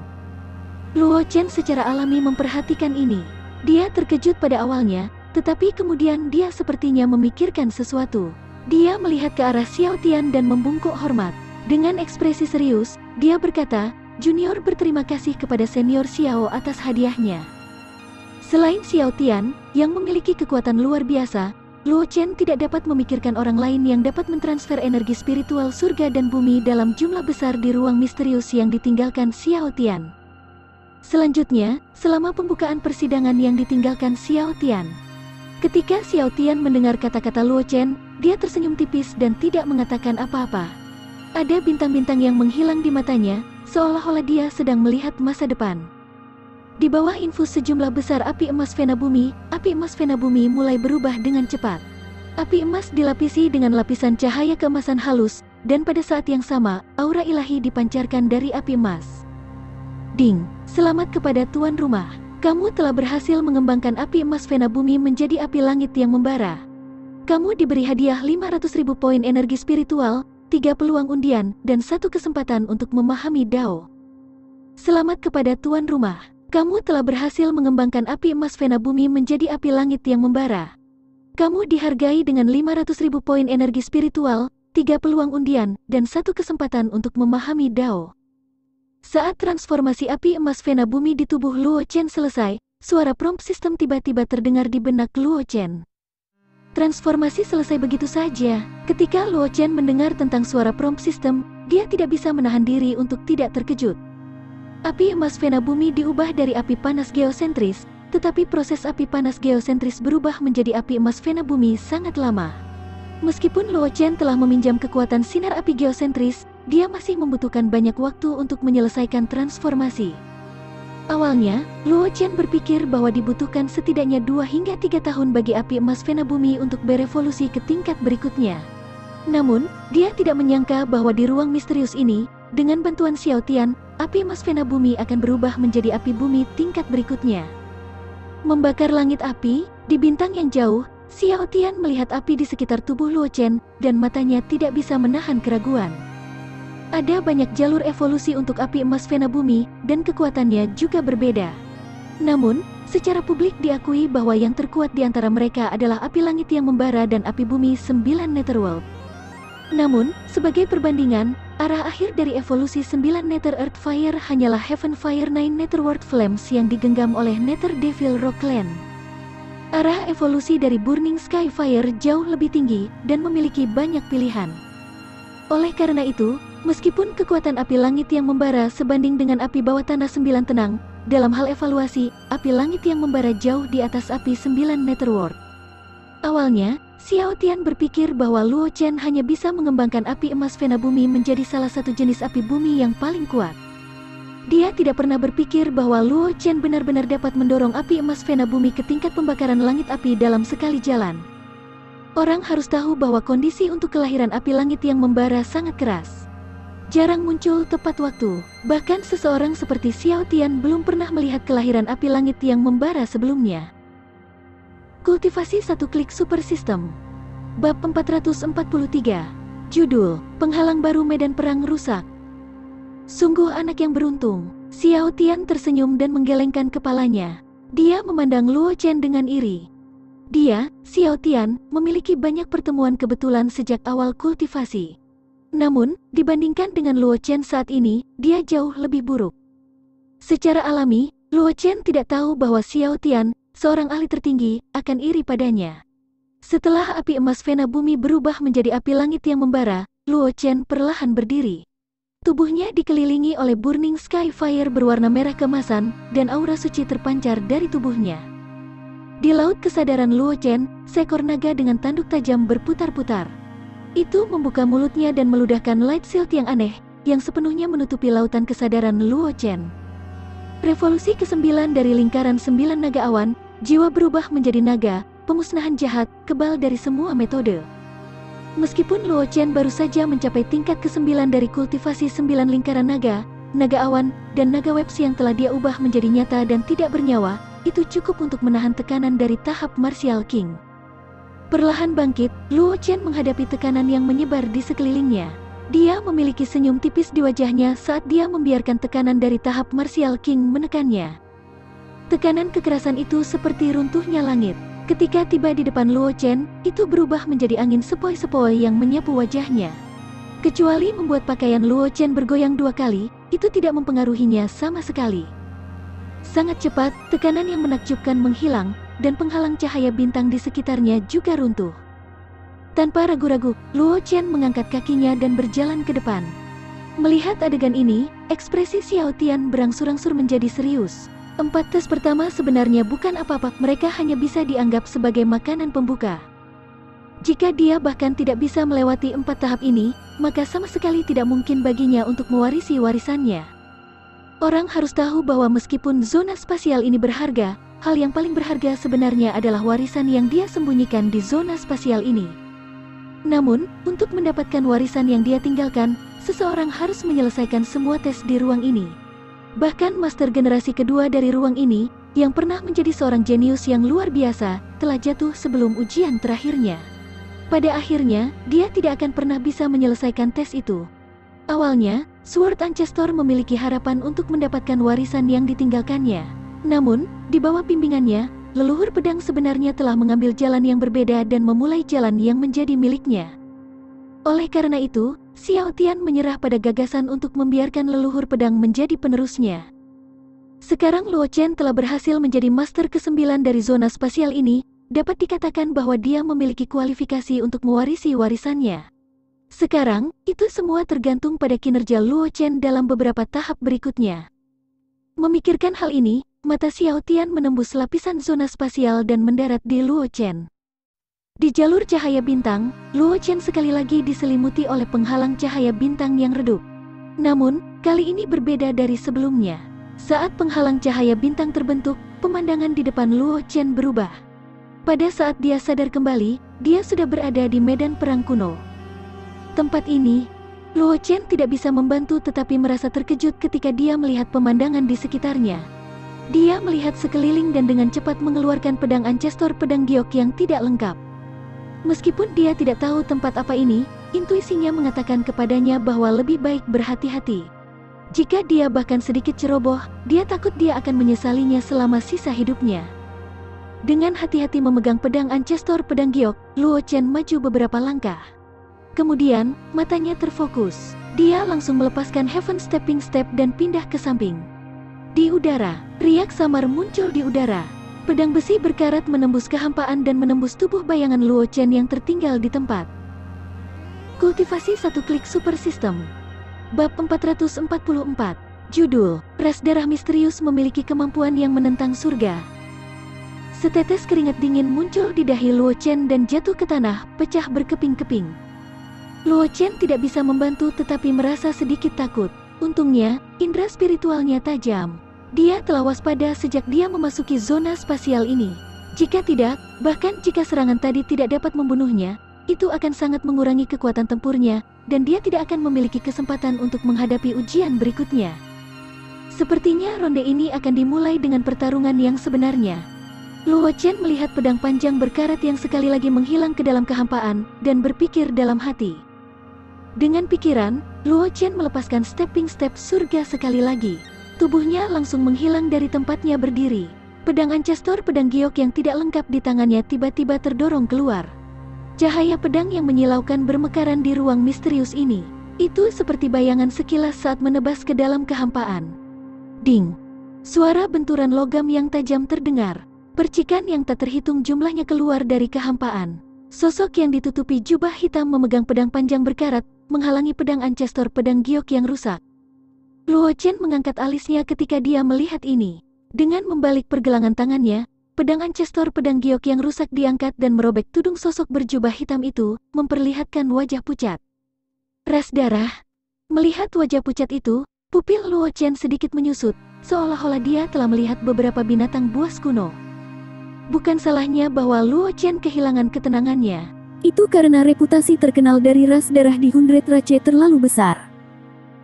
Luo Chen secara alami memperhatikan ini. Dia terkejut pada awalnya, tetapi kemudian dia sepertinya memikirkan sesuatu. Dia melihat ke arah Xiao Tian dan membungkuk hormat. Dengan ekspresi serius, dia berkata, "Junior berterima kasih kepada senior Xiao atas hadiahnya." Selain Xiao Tian, yang memiliki kekuatan luar biasa, Luo Chen tidak dapat memikirkan orang lain yang dapat mentransfer energi spiritual surga dan bumi dalam jumlah besar di ruang misterius yang ditinggalkan Xiao Tian. Selanjutnya, selama pembukaan persidangan yang ditinggalkan Xiao Tian. Ketika Xiao Tian mendengar kata-kata Luo Chen, dia tersenyum tipis dan tidak mengatakan apa-apa. Ada bintang-bintang yang menghilang di matanya, seolah-olah dia sedang melihat masa depan. Di bawah infus sejumlah besar api emas Vena bumi, api emas Vena bumi mulai berubah dengan cepat. Api emas dilapisi dengan lapisan cahaya keemasan halus, dan pada saat yang sama, aura ilahi dipancarkan dari api emas. Ding, selamat kepada tuan rumah. Kamu telah berhasil mengembangkan api emas Vena bumi menjadi api langit yang membara. Kamu diberi hadiah 500.000 poin energi spiritual, 3 peluang undian, dan 1 kesempatan untuk memahami Dao. Selamat kepada tuan rumah. Kamu telah berhasil mengembangkan api emas Vena bumi menjadi api langit yang membara. Kamu dihargai dengan 500.000 poin energi spiritual, 3 peluang undian, dan 1 kesempatan untuk memahami Dao. Saat transformasi api emas Vena bumi di tubuh Luo Chen selesai, suara prompt sistem tiba-tiba terdengar di benak Luo Chen. Transformasi selesai begitu saja. Ketika Luo Chen mendengar tentang suara prompt sistem, dia tidak bisa menahan diri untuk tidak terkejut. Api emas Vena bumi diubah dari api panas geosentris, tetapi proses api panas geosentris berubah menjadi api emas Vena bumi sangat lama. Meskipun Luo Chen telah meminjam kekuatan sinar api geosentris, dia masih membutuhkan banyak waktu untuk menyelesaikan transformasi. Awalnya, Luo Chen berpikir bahwa dibutuhkan setidaknya 2 hingga 3 tahun bagi api emas Vena bumi untuk berevolusi ke tingkat berikutnya. Namun, dia tidak menyangka bahwa di ruang misterius ini, dengan bantuan Xiao Tian, api emas Vena Bumi akan berubah menjadi api bumi tingkat berikutnya. Membakar langit api, di bintang yang jauh, Xiao Tian melihat api di sekitar tubuh Luo Chen, dan matanya tidak bisa menahan keraguan. Ada banyak jalur evolusi untuk api emas Vena Bumi, dan kekuatannya juga berbeda. Namun, secara publik diakui bahwa yang terkuat di antara mereka adalah api langit yang membara dan api bumi 9 Netherworld. Namun, sebagai perbandingan, arah akhir dari evolusi 9 Nether Earth Fire hanyalah Heaven Fire 9 Netherworld Flames yang digenggam oleh Nether Devil Rockland. Arah evolusi dari Burning Sky Fire jauh lebih tinggi dan memiliki banyak pilihan. Oleh karena itu, meskipun kekuatan api langit yang membara sebanding dengan api bawah tanah 9 tenang, dalam hal evaluasi, api langit yang membara jauh di atas api 9 Netherworld. Awalnya, Xiao Tian berpikir bahwa Luo Chen hanya bisa mengembangkan api emas Vena Bumi menjadi salah satu jenis api bumi yang paling kuat. Dia tidak pernah berpikir bahwa Luo Chen benar-benar dapat mendorong api emas Vena Bumi ke tingkat pembakaran langit api dalam sekali jalan. Orang harus tahu bahwa kondisi untuk kelahiran api langit yang membara sangat keras. Jarang muncul tepat waktu, bahkan seseorang seperti Xiao Tian belum pernah melihat kelahiran api langit yang membara sebelumnya. Kultivasi satu klik super system. Bab 443. Judul, Penghalang Baru Medan Perang Rusak. Sungguh anak yang beruntung. Xiao Tian tersenyum dan menggelengkan kepalanya. Dia memandang Luo Chen dengan iri. Dia, Xiao Tian, memiliki banyak pertemuan kebetulan sejak awal kultivasi. Namun, dibandingkan dengan Luo Chen saat ini, dia jauh lebih buruk. Secara alami, Luo Chen tidak tahu bahwa Xiao Tian, seorang ahli tertinggi, akan iri padanya. Setelah api emas Vena Bumi berubah menjadi api langit yang membara, Luo Chen perlahan berdiri. Tubuhnya dikelilingi oleh Burning Sky Fire berwarna merah keemasan, dan aura suci terpancar dari tubuhnya. Di laut kesadaran Luo Chen, seekor naga dengan tanduk tajam berputar-putar. Itu membuka mulutnya dan meludahkan light shield yang aneh, yang sepenuhnya menutupi lautan kesadaran Luo Chen. Revolusi ke-9 dari lingkaran 9 naga awan, jiwa berubah menjadi naga, pemusnahan jahat, kebal dari semua metode. Meskipun Luo Chen baru saja mencapai tingkat ke-9 dari kultivasi 9 lingkaran naga, naga awan, dan naga webs yang telah dia ubah menjadi nyata dan tidak bernyawa, itu cukup untuk menahan tekanan dari tahap Martial King. Perlahan bangkit, Luo Chen menghadapi tekanan yang menyebar di sekelilingnya. Dia memiliki senyum tipis di wajahnya saat dia membiarkan tekanan dari tahap Martial King menekannya. Tekanan kekerasan itu seperti runtuhnya langit. Ketika tiba di depan Luo Chen, itu berubah menjadi angin sepoi-sepoi yang menyapu wajahnya. Kecuali membuat pakaian Luo Chen bergoyang 2 kali, itu tidak mempengaruhinya sama sekali. Sangat cepat, tekanan yang menakjubkan menghilang, dan penghalang cahaya bintang di sekitarnya juga runtuh. Tanpa ragu-ragu, Luo Chen mengangkat kakinya dan berjalan ke depan. Melihat adegan ini, ekspresi Xiao Tian berangsur-angsur menjadi serius. 4 tes pertama sebenarnya bukan apa-apa, mereka hanya bisa dianggap sebagai makanan pembuka. Jika dia bahkan tidak bisa melewati 4 tahap ini, maka sama sekali tidak mungkin baginya untuk mewarisi warisannya. Orang harus tahu bahwa meskipun zona spasial ini berharga, hal yang paling berharga sebenarnya adalah warisan yang dia sembunyikan di zona spasial ini. Namun, untuk mendapatkan warisan yang dia tinggalkan, seseorang harus menyelesaikan semua tes di ruang ini. Bahkan master generasi kedua dari ruang ini, yang pernah menjadi seorang jenius yang luar biasa, telah jatuh sebelum ujian terakhirnya. Pada akhirnya, dia tidak akan pernah bisa menyelesaikan tes itu. Awalnya, Sword Ancestor memiliki harapan untuk mendapatkan warisan yang ditinggalkannya. Namun, di bawah bimbingannya, leluhur pedang sebenarnya telah mengambil jalan yang berbeda dan memulai jalan yang menjadi miliknya. Oleh karena itu, Xiao Tian menyerah pada gagasan untuk membiarkan leluhur pedang menjadi penerusnya. Sekarang Luo Chen telah berhasil menjadi master ke-9 dari zona spasial ini, dapat dikatakan bahwa dia memiliki kualifikasi untuk mewarisi warisannya. Sekarang, itu semua tergantung pada kinerja Luo Chen dalam beberapa tahap berikutnya. Memikirkan hal ini, mata Xiao Tian menembus lapisan zona spasial dan mendarat di Luo Chen. Di jalur cahaya bintang, Luo Chen sekali lagi diselimuti oleh penghalang cahaya bintang yang redup. Namun, kali ini berbeda dari sebelumnya. Saat penghalang cahaya bintang terbentuk, pemandangan di depan Luo Chen berubah. Pada saat dia sadar kembali, dia sudah berada di medan perang kuno. tempat ini, Luo Chen tidak bisa membantu tetapi merasa terkejut ketika dia melihat pemandangan di sekitarnya. Dia melihat sekeliling dan dengan cepat mengeluarkan pedang Ancestor Pedang Giok yang tidak lengkap. Meskipun dia tidak tahu tempat apa ini, intuisinya mengatakan kepadanya bahwa lebih baik berhati-hati. Jika dia bahkan sedikit ceroboh, dia takut dia akan menyesalinya selama sisa hidupnya. Dengan hati-hati memegang pedang Ancestor Pedang Giok, Luo Chen maju beberapa langkah. Kemudian, matanya terfokus. Dia langsung melepaskan Heaven Stepping Step dan pindah ke samping. Di udara, riak samar muncul di udara. Pedang besi berkarat menembus kehampaan dan menembus tubuh bayangan Luo Chen yang tertinggal di tempat. Kultivasi satu klik Super System. Bab 444. Judul, Ras Darah Misterius memiliki kemampuan yang menentang surga. Setetes keringat dingin muncul di dahi Luo Chen dan jatuh ke tanah, pecah berkeping-keping. Luo Chen tidak bisa membantu tetapi merasa sedikit takut. Untungnya, indera spiritualnya tajam. Dia telah waspada sejak dia memasuki zona spasial ini. Jika tidak, bahkan jika serangan tadi tidak dapat membunuhnya, itu akan sangat mengurangi kekuatan tempurnya, dan dia tidak akan memiliki kesempatan untuk menghadapi ujian berikutnya. Sepertinya ronde ini akan dimulai dengan pertarungan yang sebenarnya. Luo Chen melihat pedang panjang berkarat yang sekali lagi menghilang ke dalam kehampaan, dan berpikir dalam hati. Dengan pikiran, Luo Chen melepaskan stepping step surga sekali lagi. Tubuhnya langsung menghilang dari tempatnya berdiri. Pedang Ancestor Pedang Giok yang tidak lengkap di tangannya tiba-tiba terdorong keluar. Cahaya pedang yang menyilaukan bermekaran di ruang misterius ini. Itu seperti bayangan sekilas saat menebas ke dalam kehampaan. Ding! Suara benturan logam yang tajam terdengar. Percikan yang tak terhitung jumlahnya keluar dari kehampaan. Sosok yang ditutupi jubah hitam memegang pedang panjang berkarat, menghalangi pedang Ancestor Pedang Giok yang rusak. Luo Chen mengangkat alisnya ketika dia melihat ini. Dengan membalik pergelangan tangannya, pedang Ancestor Pedang Giok yang rusak diangkat dan merobek tudung sosok berjubah hitam itu, memperlihatkan wajah pucat. Ras darah. Melihat wajah pucat itu, pupil Luo Chen sedikit menyusut, seolah-olah dia telah melihat beberapa binatang buas kuno. Bukan salahnya bahwa Luo Chen kehilangan ketenangannya. Itu karena reputasi terkenal dari ras darah di Hundred Rache terlalu besar.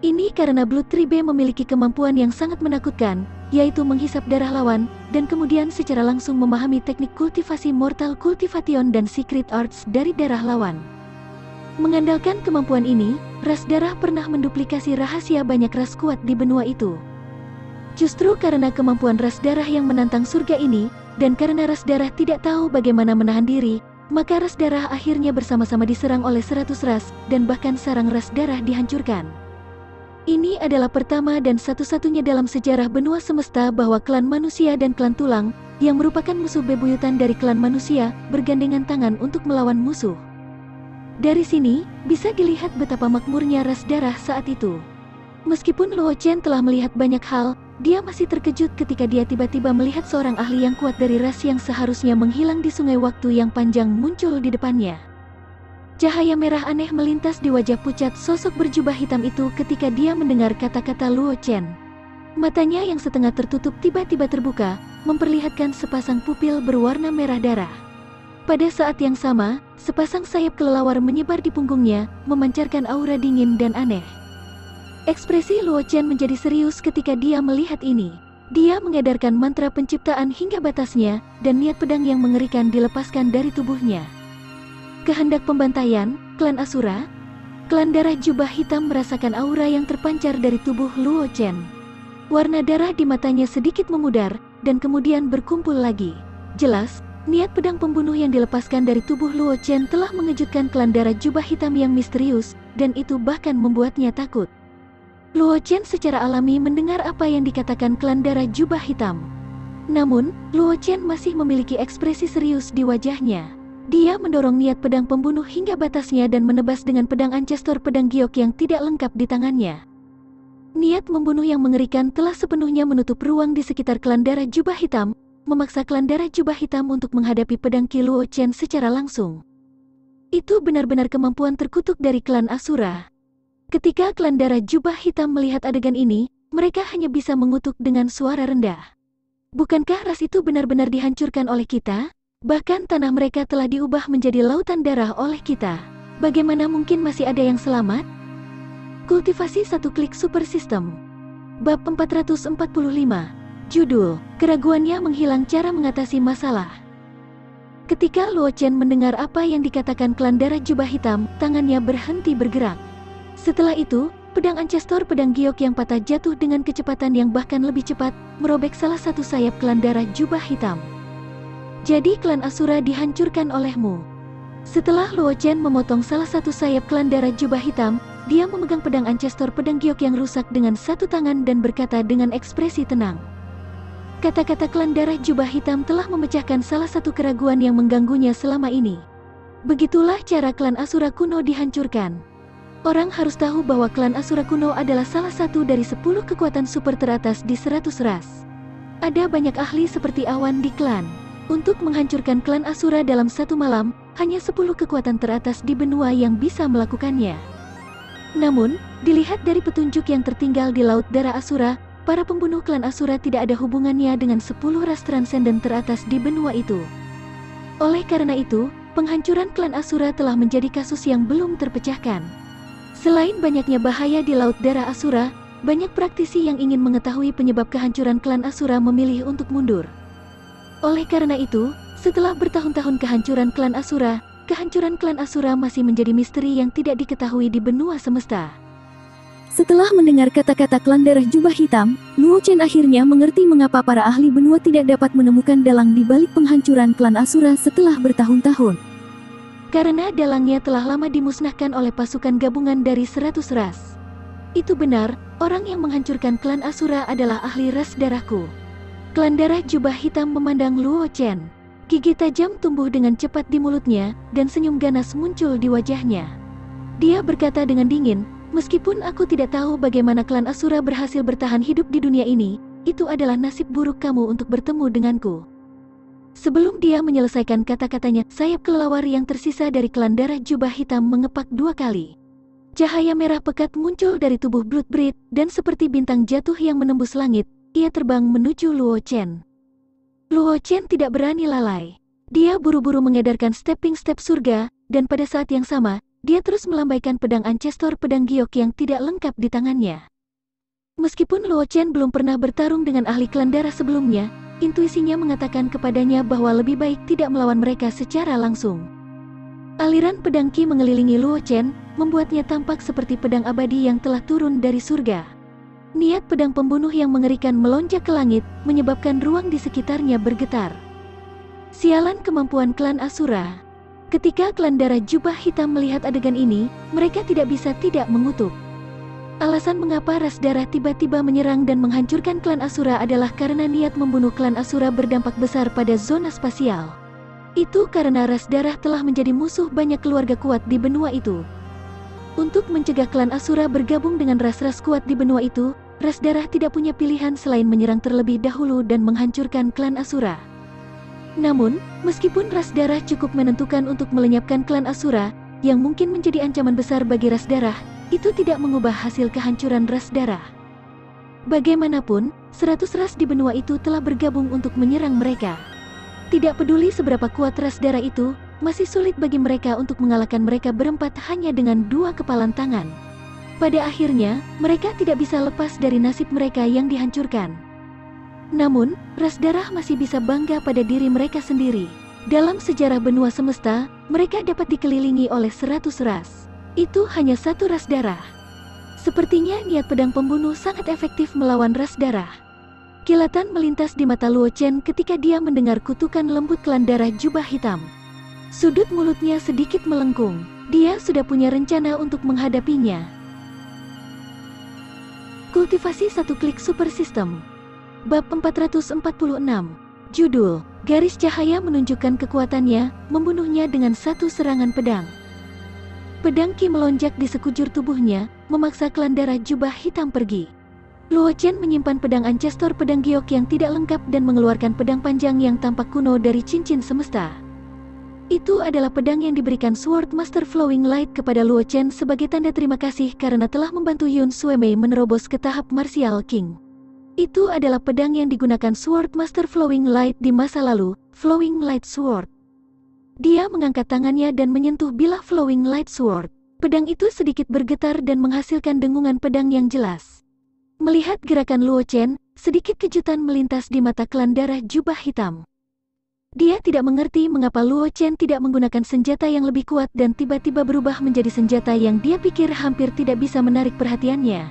Ini karena Blood Tribe memiliki kemampuan yang sangat menakutkan, yaitu menghisap darah lawan, dan kemudian secara langsung memahami teknik kultivasi Mortal Cultivation dan Secret Arts dari darah lawan. Mengandalkan kemampuan ini, ras darah pernah menduplikasi rahasia banyak ras kuat di benua itu. Justru karena kemampuan ras darah yang menantang surga ini, dan karena ras darah tidak tahu bagaimana menahan diri, maka ras darah akhirnya bersama-sama diserang oleh 100 ras, dan bahkan sarang ras darah dihancurkan. Ini adalah pertama dan satu-satunya dalam sejarah benua semesta bahwa klan manusia dan klan tulang, yang merupakan musuh bebuyutan dari klan manusia, bergandengan tangan untuk melawan musuh. Dari sini, bisa dilihat betapa makmurnya ras darah saat itu. Meskipun Luo Chen telah melihat banyak hal, dia masih terkejut ketika dia tiba-tiba melihat seorang ahli yang kuat dari ras yang seharusnya menghilang di sungai waktu yang panjang muncul di depannya. Cahaya merah aneh melintas di wajah pucat sosok berjubah hitam itu ketika dia mendengar kata-kata Luo Chen. Matanya yang setengah tertutup tiba-tiba terbuka, memperlihatkan sepasang pupil berwarna merah darah. Pada saat yang sama, sepasang sayap kelelawar menyebar di punggungnya, memancarkan aura dingin dan aneh. Ekspresi Luo Chen menjadi serius ketika dia melihat ini. Dia mengedarkan mantra penciptaan hingga batasnya, dan niat pedang yang mengerikan dilepaskan dari tubuhnya. Kehendak pembantaian, klan Asura. Klan darah jubah hitam merasakan aura yang terpancar dari tubuh Luo Chen. Warna darah di matanya sedikit memudar, dan kemudian berkumpul lagi. Jelas, niat pedang pembunuh yang dilepaskan dari tubuh Luo Chen telah mengejutkan klan darah jubah hitam yang misterius, dan itu bahkan membuatnya takut. Luo Chen secara alami mendengar apa yang dikatakan klan darah jubah hitam. Namun, Luo Chen masih memiliki ekspresi serius di wajahnya. Dia mendorong niat pedang pembunuh hingga batasnya dan menebas dengan pedang Ancestor Pedang Giok yang tidak lengkap di tangannya. Niat membunuh yang mengerikan telah sepenuhnya menutup ruang di sekitar klan darah jubah hitam, memaksa klan darah jubah hitam untuk menghadapi pedang Ki Luo Chen secara langsung. Itu benar-benar kemampuan terkutuk dari klan Asura. Ketika klan darah jubah hitam melihat adegan ini, mereka hanya bisa mengutuk dengan suara rendah. Bukankah ras itu benar-benar dihancurkan oleh kita? Bahkan tanah mereka telah diubah menjadi lautan darah oleh kita. Bagaimana mungkin masih ada yang selamat? Kultivasi satu klik super system. Bab 445. Judul, Keraguannya Menghilang Cara Mengatasi Masalah. Ketika Luo Chen mendengar apa yang dikatakan klan darah jubah hitam, tangannya berhenti bergerak. Setelah itu, pedang Ancestor pedang giok yang patah jatuh dengan kecepatan yang bahkan lebih cepat, merobek salah satu sayap klan darah jubah hitam. Jadi klan Asura dihancurkan olehmu. Setelah Luo Chen memotong salah satu sayap klan darah jubah hitam, dia memegang pedang Ancestor pedang giok yang rusak dengan satu tangan dan berkata dengan ekspresi tenang. Kata-kata klan darah jubah hitam telah memecahkan salah satu keraguan yang mengganggunya selama ini. Begitulah cara klan Asura kuno dihancurkan. Orang harus tahu bahwa klan Asura kuno adalah salah satu dari 10 kekuatan super teratas di 100 ras. Ada banyak ahli seperti awan di klan. Untuk menghancurkan klan Asura dalam satu malam, hanya 10 kekuatan teratas di benua yang bisa melakukannya. Namun, dilihat dari petunjuk yang tertinggal di Laut Darah Asura, para pembunuh klan Asura tidak ada hubungannya dengan 10 ras transenden teratas di benua itu. Oleh karena itu, penghancuran klan Asura telah menjadi kasus yang belum terpecahkan. Selain banyaknya bahaya di Laut Darah Asura, banyak praktisi yang ingin mengetahui penyebab kehancuran klan Asura memilih untuk mundur. Oleh karena itu, setelah bertahun-tahun kehancuran klan Asura masih menjadi misteri yang tidak diketahui di benua semesta. Setelah mendengar kata-kata klan darah jubah hitam, Luo Chen akhirnya mengerti mengapa para ahli benua tidak dapat menemukan dalang di balik penghancuran klan Asura setelah bertahun-tahun. Karena dalangnya telah lama dimusnahkan oleh pasukan gabungan dari 100 ras. Itu benar, orang yang menghancurkan klan Asura adalah ahli ras darahku. Klan darah jubah hitam memandang Luo Chen. Gigi tajam tumbuh dengan cepat di mulutnya, dan senyum ganas muncul di wajahnya. Dia berkata dengan dingin, meskipun aku tidak tahu bagaimana klan Asura berhasil bertahan hidup di dunia ini, itu adalah nasib buruk kamu untuk bertemu denganku. Sebelum dia menyelesaikan kata-katanya, sayap kelelawar yang tersisa dari klan darah jubah hitam mengepak 2 kali. Cahaya merah pekat muncul dari tubuh Bloodbreed, dan seperti bintang jatuh yang menembus langit, ia terbang menuju Luo Chen. Luo Chen tidak berani lalai. Dia buru-buru mengedarkan stepping step surga, dan pada saat yang sama, dia terus melambaikan pedang Ancestor pedang giok yang tidak lengkap di tangannya. Meskipun Luo Chen belum pernah bertarung dengan ahli klan darah sebelumnya, intuisinya mengatakan kepadanya bahwa lebih baik tidak melawan mereka secara langsung. Aliran pedang Qi mengelilingi Luo Chen, membuatnya tampak seperti pedang abadi yang telah turun dari surga. Niat pedang pembunuh yang mengerikan melonjak ke langit, menyebabkan ruang di sekitarnya bergetar. Sialan kemampuan klan Asura. Ketika klan darah jubah hitam melihat adegan ini, mereka tidak bisa tidak mengutuk. Alasan mengapa ras darah tiba-tiba menyerang dan menghancurkan klan Asura adalah karena niat membunuh klan Asura berdampak besar pada zona spasial. Itu karena ras darah telah menjadi musuh banyak keluarga kuat di benua itu. Untuk mencegah klan Asura bergabung dengan ras-ras kuat di benua itu, ras darah tidak punya pilihan selain menyerang terlebih dahulu dan menghancurkan klan Asura. Namun, meskipun ras darah cukup menentukan untuk melenyapkan klan Asura, yang mungkin menjadi ancaman besar bagi ras darah, itu tidak mengubah hasil kehancuran ras darah. Bagaimanapun, 100 ras di benua itu telah bergabung untuk menyerang mereka. Tidak peduli seberapa kuat ras darah itu, masih sulit bagi mereka untuk mengalahkan mereka berempat hanya dengan 2 kepalan tangan. Pada akhirnya, mereka tidak bisa lepas dari nasib mereka yang dihancurkan. Namun, ras darah masih bisa bangga pada diri mereka sendiri. Dalam sejarah benua semesta, mereka dapat dikelilingi oleh 100 ras. Itu hanya 1 ras darah. Sepertinya niat pedang pembunuh sangat efektif melawan ras darah. Kilatan melintas di mata Luo Chen ketika dia mendengar kutukan lembut klan darah jubah hitam. Sudut mulutnya sedikit melengkung. Dia sudah punya rencana untuk menghadapinya. Kultivasi satu klik super system. Bab 446. Judul, Garis Cahaya menunjukkan kekuatannya, membunuhnya dengan satu serangan pedang. Pedang Qi melonjak di sekujur tubuhnya, memaksa klan darah jubah hitam pergi. Luo Chen menyimpan pedang Ancestor pedang giok yang tidak lengkap dan mengeluarkan pedang panjang yang tampak kuno dari cincin semesta. Itu adalah pedang yang diberikan Sword Master Flowing Light kepada Luo Chen sebagai tanda terima kasih karena telah membantu Yun Suemei menerobos ke tahap Martial King. Itu adalah pedang yang digunakan Sword Master Flowing Light di masa lalu, Flowing Light Sword. Dia mengangkat tangannya dan menyentuh bilah Flowing Light Sword. Pedang itu sedikit bergetar dan menghasilkan dengungan pedang yang jelas. Melihat gerakan Luo Chen, sedikit kejutan melintas di mata klan darah jubah hitam. Dia tidak mengerti mengapa Luo Chen tidak menggunakan senjata yang lebih kuat dan tiba-tiba berubah menjadi senjata yang dia pikir hampir tidak bisa menarik perhatiannya.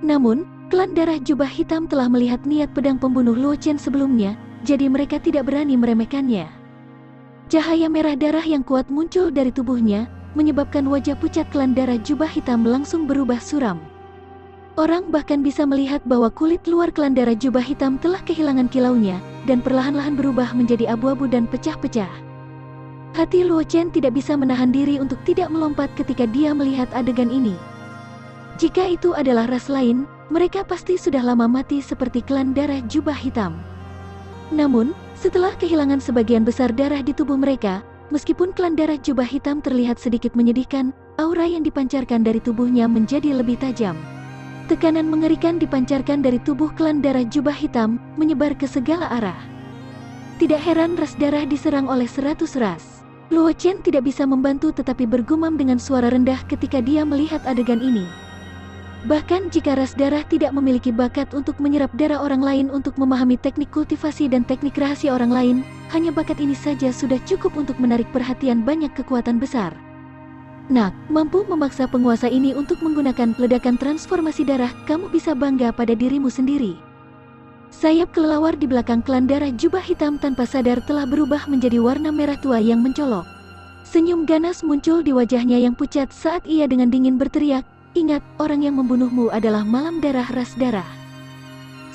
Namun, klan darah jubah hitam telah melihat niat pedang pembunuh Luo Chen sebelumnya, jadi mereka tidak berani meremehkannya. Cahaya merah darah yang kuat muncul dari tubuhnya, menyebabkan wajah pucat klan darah jubah hitam langsung berubah suram. Orang bahkan bisa melihat bahwa kulit luar klan darah jubah hitam telah kehilangan kilaunya, dan perlahan-lahan berubah menjadi abu-abu dan pecah-pecah. Hati Luo Chen tidak bisa menahan diri untuk tidak melompat ketika dia melihat adegan ini. Jika itu adalah ras lain, mereka pasti sudah lama mati seperti klan darah jubah hitam. Namun, setelah kehilangan sebagian besar darah di tubuh mereka, meskipun klan darah jubah hitam terlihat sedikit menyedihkan, aura yang dipancarkan dari tubuhnya menjadi lebih tajam. Tekanan mengerikan dipancarkan dari tubuh klan darah jubah hitam, menyebar ke segala arah. Tidak heran ras darah diserang oleh 100 ras. Luo Chen tidak bisa membantu tetapi bergumam dengan suara rendah ketika dia melihat adegan ini. Bahkan jika ras darah tidak memiliki bakat untuk menyerap darah orang lain untuk memahami teknik kultivasi dan teknik rahasia orang lain, hanya bakat ini saja sudah cukup untuk menarik perhatian banyak kekuatan besar. Nak, mampu memaksa penguasa ini untuk menggunakan ledakan transformasi darah, kamu bisa bangga pada dirimu sendiri. Sayap kelelawar di belakang klan darah jubah hitam tanpa sadar telah berubah menjadi warna merah tua yang mencolok. Senyum ganas muncul di wajahnya yang pucat saat ia dengan dingin berteriak, "Ingat, orang yang membunuhmu adalah malam darah ras darah."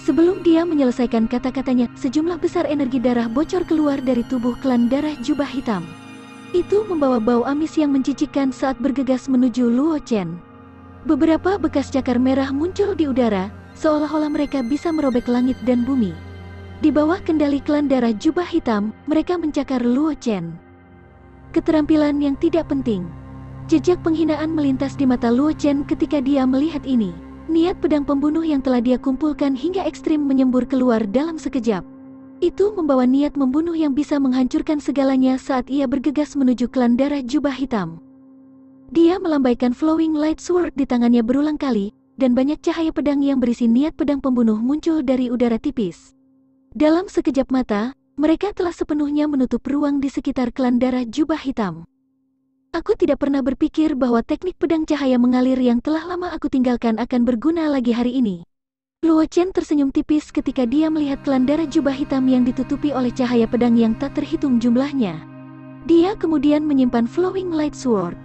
Sebelum dia menyelesaikan kata-katanya, sejumlah besar energi darah bocor keluar dari tubuh klan darah jubah hitam. Itu membawa bau amis yang menjijikkan saat bergegas menuju Luo Chen. Beberapa bekas cakar merah muncul di udara, seolah-olah mereka bisa merobek langit dan bumi. Di bawah kendali klan darah jubah hitam, mereka mencakar Luo Chen. Keterampilan yang tidak penting. Jejak penghinaan melintas di mata Luo Chen ketika dia melihat ini. Niat pedang pembunuh yang telah dia kumpulkan hingga ekstrim menyembur keluar dalam sekejap. Itu membawa niat membunuh yang bisa menghancurkan segalanya saat ia bergegas menuju klan darah jubah hitam. Dia melambaikan Flowing Light Sword di tangannya berulang kali, dan banyak cahaya pedang yang berisi niat pedang pembunuh muncul dari udara tipis. Dalam sekejap mata, mereka telah sepenuhnya menutup ruang di sekitar klan darah jubah hitam. Aku tidak pernah berpikir bahwa teknik pedang cahaya mengalir yang telah lama aku tinggalkan akan berguna lagi hari ini. Luo Chen tersenyum tipis ketika dia melihat klan darah jubah hitam yang ditutupi oleh cahaya pedang yang tak terhitung jumlahnya. Dia kemudian menyimpan Flowing Light Sword.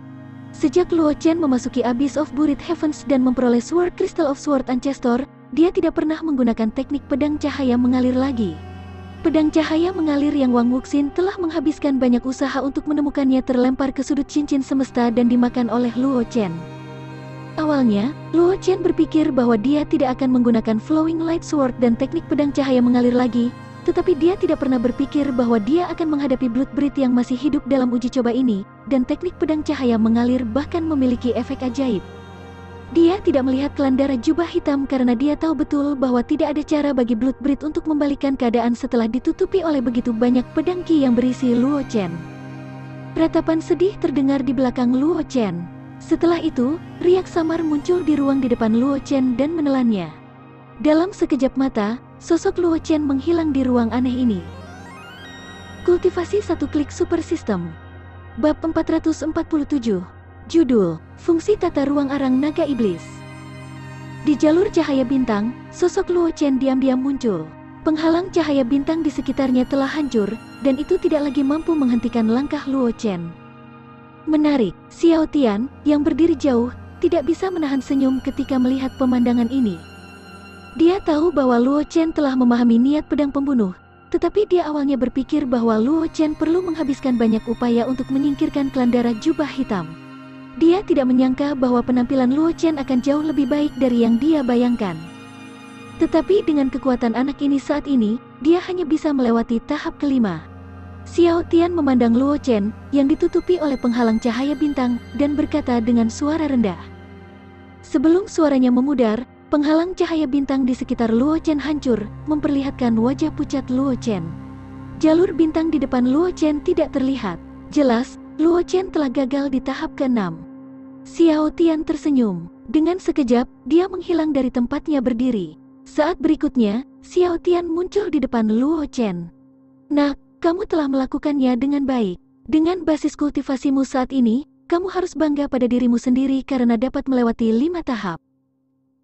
Sejak Luo Chen memasuki Abyss of Buried Heavens dan memperoleh Sword Crystal of Sword Ancestor, dia tidak pernah menggunakan teknik pedang cahaya mengalir lagi. Pedang cahaya mengalir yang Wang Wuxin telah menghabiskan banyak usaha untuk menemukannya terlempar ke sudut cincin semesta dan dimakan oleh Luo Chen. Awalnya, Luo Chen berpikir bahwa dia tidak akan menggunakan Flowing Light Sword dan teknik pedang cahaya mengalir lagi, tetapi dia tidak pernah berpikir bahwa dia akan menghadapi Bloodbreed yang masih hidup dalam uji coba ini, dan teknik pedang cahaya mengalir bahkan memiliki efek ajaib. Dia tidak melihat klan darah jubah hitam karena dia tahu betul bahwa tidak ada cara bagi Bloodbreed untuk membalikan keadaan setelah ditutupi oleh begitu banyak pedang ki yang berisi Luo Chen. Ratapan sedih terdengar di belakang Luo Chen. Setelah itu, riak samar muncul di ruang di depan Luo Chen dan menelannya. Dalam sekejap mata, sosok Luo Chen menghilang di ruang aneh ini. Kultivasi satu klik super system. Bab 447. Judul, Fungsi Tata Ruang Arang Naga Iblis. Di jalur cahaya bintang, sosok Luo Chen diam-diam muncul. Penghalang cahaya bintang di sekitarnya telah hancur, dan itu tidak lagi mampu menghentikan langkah Luo Chen. Menarik, Xiao Tian, yang berdiri jauh, tidak bisa menahan senyum ketika melihat pemandangan ini. Dia tahu bahwa Luo Chen telah memahami niat pedang pembunuh, tetapi dia awalnya berpikir bahwa Luo Chen perlu menghabiskan banyak upaya untuk menyingkirkan klan darah jubah hitam. Dia tidak menyangka bahwa penampilan Luo Chen akan jauh lebih baik dari yang dia bayangkan. Tetapi dengan kekuatan anak ini saat ini, dia hanya bisa melewati tahap kelima. Xiao Tian memandang Luo Chen, yang ditutupi oleh penghalang cahaya bintang, dan berkata dengan suara rendah. Sebelum suaranya memudar, penghalang cahaya bintang di sekitar Luo Chen hancur, memperlihatkan wajah pucat Luo Chen. Jalur bintang di depan Luo Chen tidak terlihat. Jelas, Luo Chen telah gagal di tahap ke-6. Xiao Tian tersenyum. Dengan sekejap, dia menghilang dari tempatnya berdiri. Saat berikutnya, Xiao Tian muncul di depan Luo Chen. "Nak, kamu telah melakukannya dengan baik. Dengan basis kultivasimu saat ini, kamu harus bangga pada dirimu sendiri karena dapat melewati 5 tahap."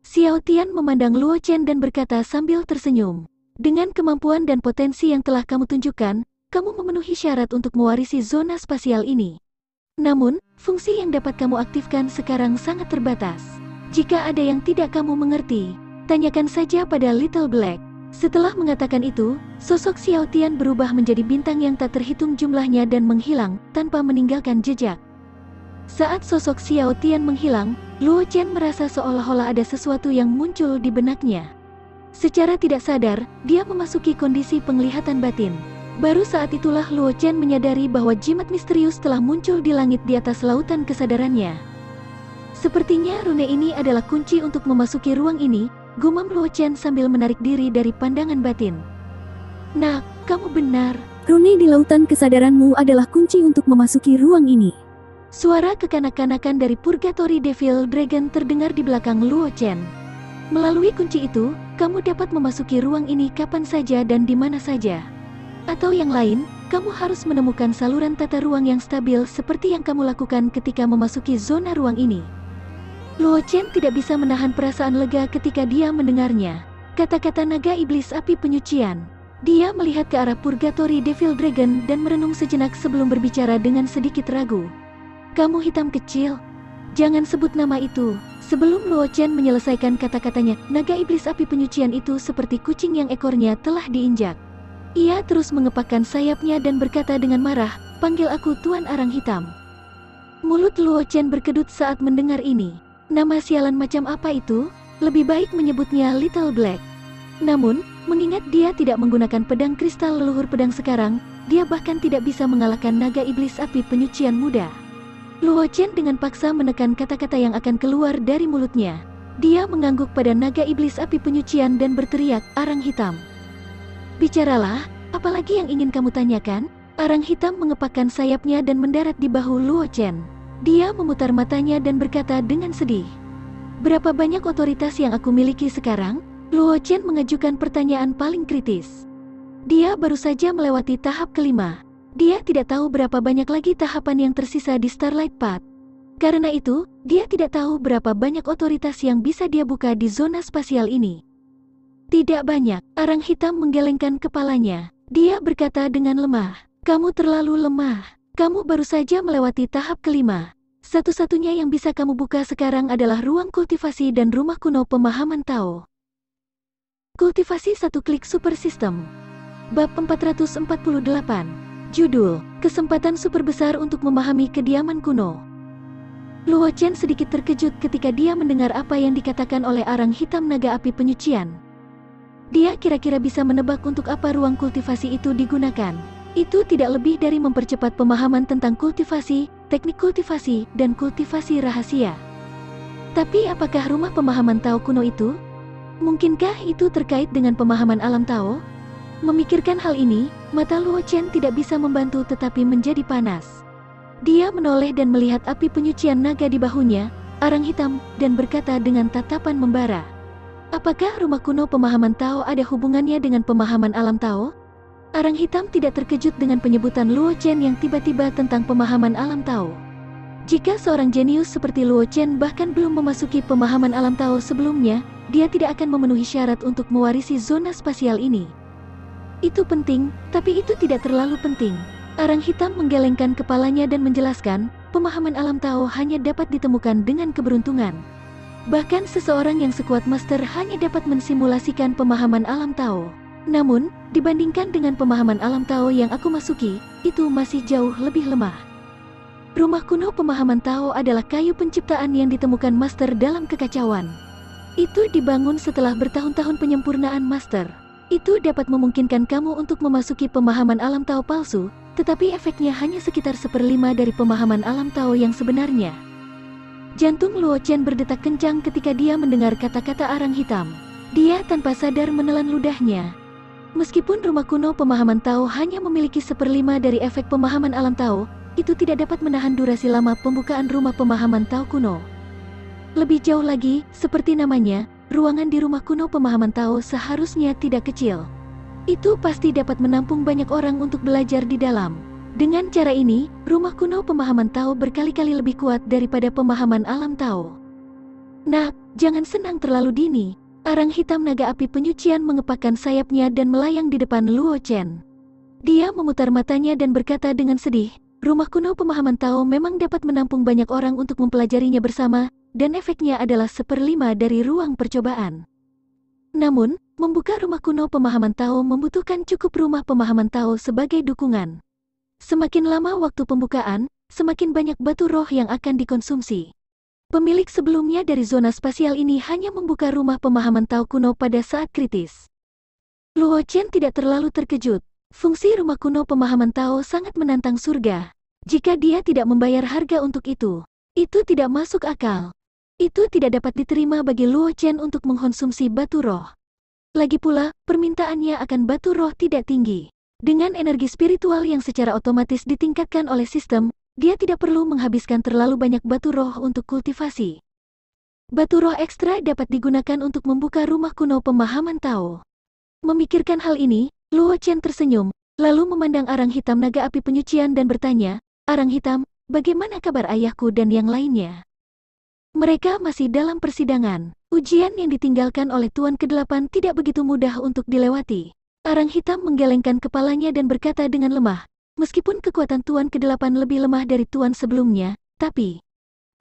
Xiao Tian memandang Luo Chen dan berkata sambil tersenyum. "Dengan kemampuan dan potensi yang telah kamu tunjukkan, kamu memenuhi syarat untuk mewarisi zona spasial ini. Namun, fungsi yang dapat kamu aktifkan sekarang sangat terbatas. Jika ada yang tidak kamu mengerti, tanyakan saja pada Little Black." Setelah mengatakan itu, sosok Xiao Tian berubah menjadi bintang yang tak terhitung jumlahnya dan menghilang, tanpa meninggalkan jejak. Saat sosok Xiao Tian menghilang, Luo Chen merasa seolah-olah ada sesuatu yang muncul di benaknya. Secara tidak sadar, dia memasuki kondisi penglihatan batin. Baru saat itulah Luo Chen menyadari bahwa jimat misterius telah muncul di langit di atas lautan kesadarannya. "Sepertinya rune ini adalah kunci untuk memasuki ruang ini," gumam Luo Chen sambil menarik diri dari pandangan batin. "Nak, kamu benar. Rune di lautan kesadaranmu adalah kunci untuk memasuki ruang ini." Suara kekanak-kanakan dari Purgatory Devil Dragon terdengar di belakang Luo Chen. "Melalui kunci itu, kamu dapat memasuki ruang ini kapan saja dan di mana saja. Atau yang lain, kamu harus menemukan saluran tata ruang yang stabil seperti yang kamu lakukan ketika memasuki zona ruang ini." Luo Chen tidak bisa menahan perasaan lega ketika dia mendengarnya. Kata-kata naga iblis api penyucian. Dia melihat ke arah Purgatory Devil Dragon dan merenung sejenak sebelum berbicara dengan sedikit ragu. "Kamu hitam kecil. Jangan sebut nama itu." Sebelum Luo Chen menyelesaikan kata-katanya, naga iblis api penyucian itu seperti kucing yang ekornya telah diinjak. Ia terus mengepakkan sayapnya dan berkata dengan marah, "Panggil aku Tuan Arang Hitam." Mulut Luo Chen berkedut saat mendengar ini. Nama sialan macam apa itu? Lebih baik menyebutnya Little Black. Namun, mengingat dia tidak menggunakan pedang kristal leluhur pedang sekarang, dia bahkan tidak bisa mengalahkan naga iblis api penyucian muda. Luo Chen dengan paksa menekan kata-kata yang akan keluar dari mulutnya. Dia mengangguk pada naga iblis api penyucian dan berteriak, "Arang Hitam. Bicaralah, apalagi yang ingin kamu tanyakan?" Arang Hitam mengepakkan sayapnya dan mendarat di bahu Luo Chen. Dia memutar matanya dan berkata dengan sedih, "Berapa banyak otoritas yang aku miliki sekarang?" Luo Chen mengajukan pertanyaan paling kritis. Dia baru saja melewati tahap ke-5. Dia tidak tahu berapa banyak lagi tahapan yang tersisa di Starlight Path. Karena itu, dia tidak tahu berapa banyak otoritas yang bisa dia buka di zona spasial ini. "Tidak banyak." Arang Hitam menggelengkan kepalanya. Dia berkata dengan lemah, "Kamu terlalu lemah. Kamu baru saja melewati tahap ke-5. Satu-satunya yang bisa kamu buka sekarang adalah ruang kultivasi dan rumah kuno pemahaman Tao." Kultivasi 1 klik super system. Bab 448. Judul, Kesempatan Super Besar untuk Memahami Kediaman Kuno. Luo Chen sedikit terkejut ketika dia mendengar apa yang dikatakan oleh Arang Hitam naga api penyucian. Dia kira-kira bisa menebak untuk apa ruang kultivasi itu digunakan. Itu tidak lebih dari mempercepat pemahaman tentang kultivasi, teknik kultivasi, dan kultivasi rahasia. Tapi apakah rumah pemahaman Tao kuno itu? Mungkinkah itu terkait dengan pemahaman alam Tao? Memikirkan hal ini, mata Luo Chen tidak bisa membantu tetapi menjadi panas. Dia menoleh dan melihat api penyucian naga di bahunya, Arang Hitam, dan berkata dengan tatapan membara, "Apakah rumah kuno pemahaman Tao ada hubungannya dengan pemahaman alam Tao?" Arang Hitam tidak terkejut dengan penyebutan Luo Chen yang tiba-tiba tentang pemahaman alam Tao. Jika seorang jenius seperti Luo Chen bahkan belum memasuki pemahaman alam Tao sebelumnya, dia tidak akan memenuhi syarat untuk mewarisi zona spasial ini. Itu penting, tapi itu tidak terlalu penting. Arang Hitam menggelengkan kepalanya dan menjelaskan, pemahaman alam Tao hanya dapat ditemukan dengan keberuntungan. Bahkan seseorang yang sekuat master hanya dapat mensimulasikan pemahaman alam Tao. Namun, dibandingkan dengan pemahaman alam Tao yang aku masuki, itu masih jauh lebih lemah. Rumah kuno pemahaman Tao adalah kayu penciptaan yang ditemukan master dalam kekacauan. Itu dibangun setelah bertahun-tahun penyempurnaan master. Itu dapat memungkinkan kamu untuk memasuki pemahaman alam Tao palsu, tetapi efeknya hanya sekitar 1/5 dari pemahaman alam Tao yang sebenarnya. Jantung Luo Chen berdetak kencang ketika dia mendengar kata-kata Arang Hitam. Dia tanpa sadar menelan ludahnya. Meskipun rumah kuno pemahaman Tao hanya memiliki 1/5 dari efek pemahaman alam Tao, itu tidak dapat menahan durasi lama pembukaan rumah pemahaman Tao kuno. Lebih jauh lagi, seperti namanya, ruangan di rumah kuno pemahaman Tao seharusnya tidak kecil. Itu pasti dapat menampung banyak orang untuk belajar di dalam. Dengan cara ini, rumah kuno pemahaman Tao berkali-kali lebih kuat daripada pemahaman alam Tao. Nah, jangan senang terlalu dini. Arang hitam naga api penyucian mengepakkan sayapnya dan melayang di depan Luo Chen. Dia memutar matanya dan berkata dengan sedih, rumah kuno pemahaman Tao memang dapat menampung banyak orang untuk mempelajarinya bersama, dan efeknya adalah 1/5 dari ruang percobaan. Namun, membuka rumah kuno pemahaman Tao membutuhkan cukup rumah pemahaman Tao sebagai dukungan. Semakin lama waktu pembukaan, semakin banyak batu roh yang akan dikonsumsi. Pemilik sebelumnya dari zona spasial ini hanya membuka rumah pemahaman Tao kuno pada saat kritis. Luo Chen tidak terlalu terkejut. Fungsi rumah kuno pemahaman Tao sangat menantang surga. Jika dia tidak membayar harga untuk itu tidak masuk akal. Itu tidak dapat diterima bagi Luo Chen untuk mengkonsumsi batu roh. Lagi pula, permintaannya akan batu roh tidak tinggi. Dengan energi spiritual yang secara otomatis ditingkatkan oleh sistem, dia tidak perlu menghabiskan terlalu banyak batu roh untuk kultivasi. Batu roh ekstra dapat digunakan untuk membuka rumah kuno pemahaman Tao. Memikirkan hal ini, Luo Chen tersenyum, lalu memandang arang hitam naga api penyucian dan bertanya, "Arang hitam, bagaimana kabar ayahku dan yang lainnya?" Mereka masih dalam persidangan. Ujian yang ditinggalkan oleh Tuan ke-8 tidak begitu mudah untuk dilewati. Arang hitam menggelengkan kepalanya dan berkata dengan lemah, "Meskipun kekuatan Tuan ke-8 lebih lemah dari Tuan sebelumnya, tapi..."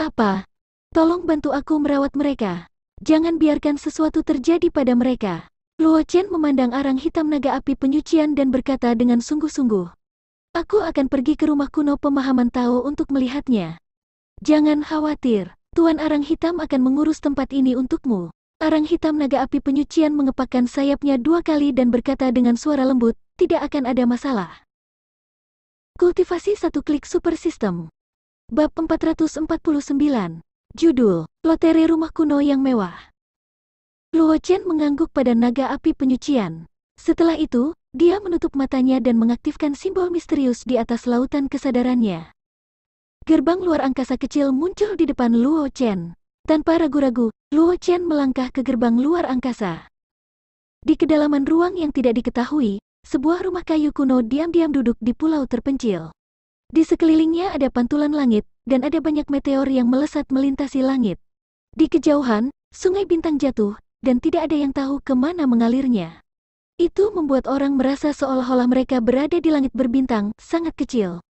"Apa? Tolong bantu aku merawat mereka. Jangan biarkan sesuatu terjadi pada mereka." Luo Chen memandang arang hitam naga api penyucian dan berkata dengan sungguh-sungguh, "Aku akan pergi ke rumah kuno pemahaman Tao untuk melihatnya. Jangan khawatir, Tuan Arang Hitam akan mengurus tempat ini untukmu." Arang hitam naga api penyucian mengepakkan sayapnya 2 kali dan berkata dengan suara lembut, "Tidak akan ada masalah." Kultivasi 1 klik super system. Bab 449. Judul, Lotere Rumah Kuno yang Mewah. Luo Chen mengangguk pada naga api penyucian. Setelah itu, dia menutup matanya dan mengaktifkan simbol misterius di atas lautan kesadarannya. Gerbang luar angkasa kecil muncul di depan Luo Chen. Tanpa ragu-ragu, Luo Chen melangkah ke gerbang luar angkasa. Di kedalaman ruang yang tidak diketahui, sebuah rumah kayu kuno diam-diam duduk di pulau terpencil. Di sekelilingnya ada pantulan langit, dan ada banyak meteor yang melesat melintasi langit. Di kejauhan, sungai bintang jatuh, dan tidak ada yang tahu kemana mengalirnya. Itu membuat orang merasa seolah-olah mereka berada di langit berbintang, sangat kecil.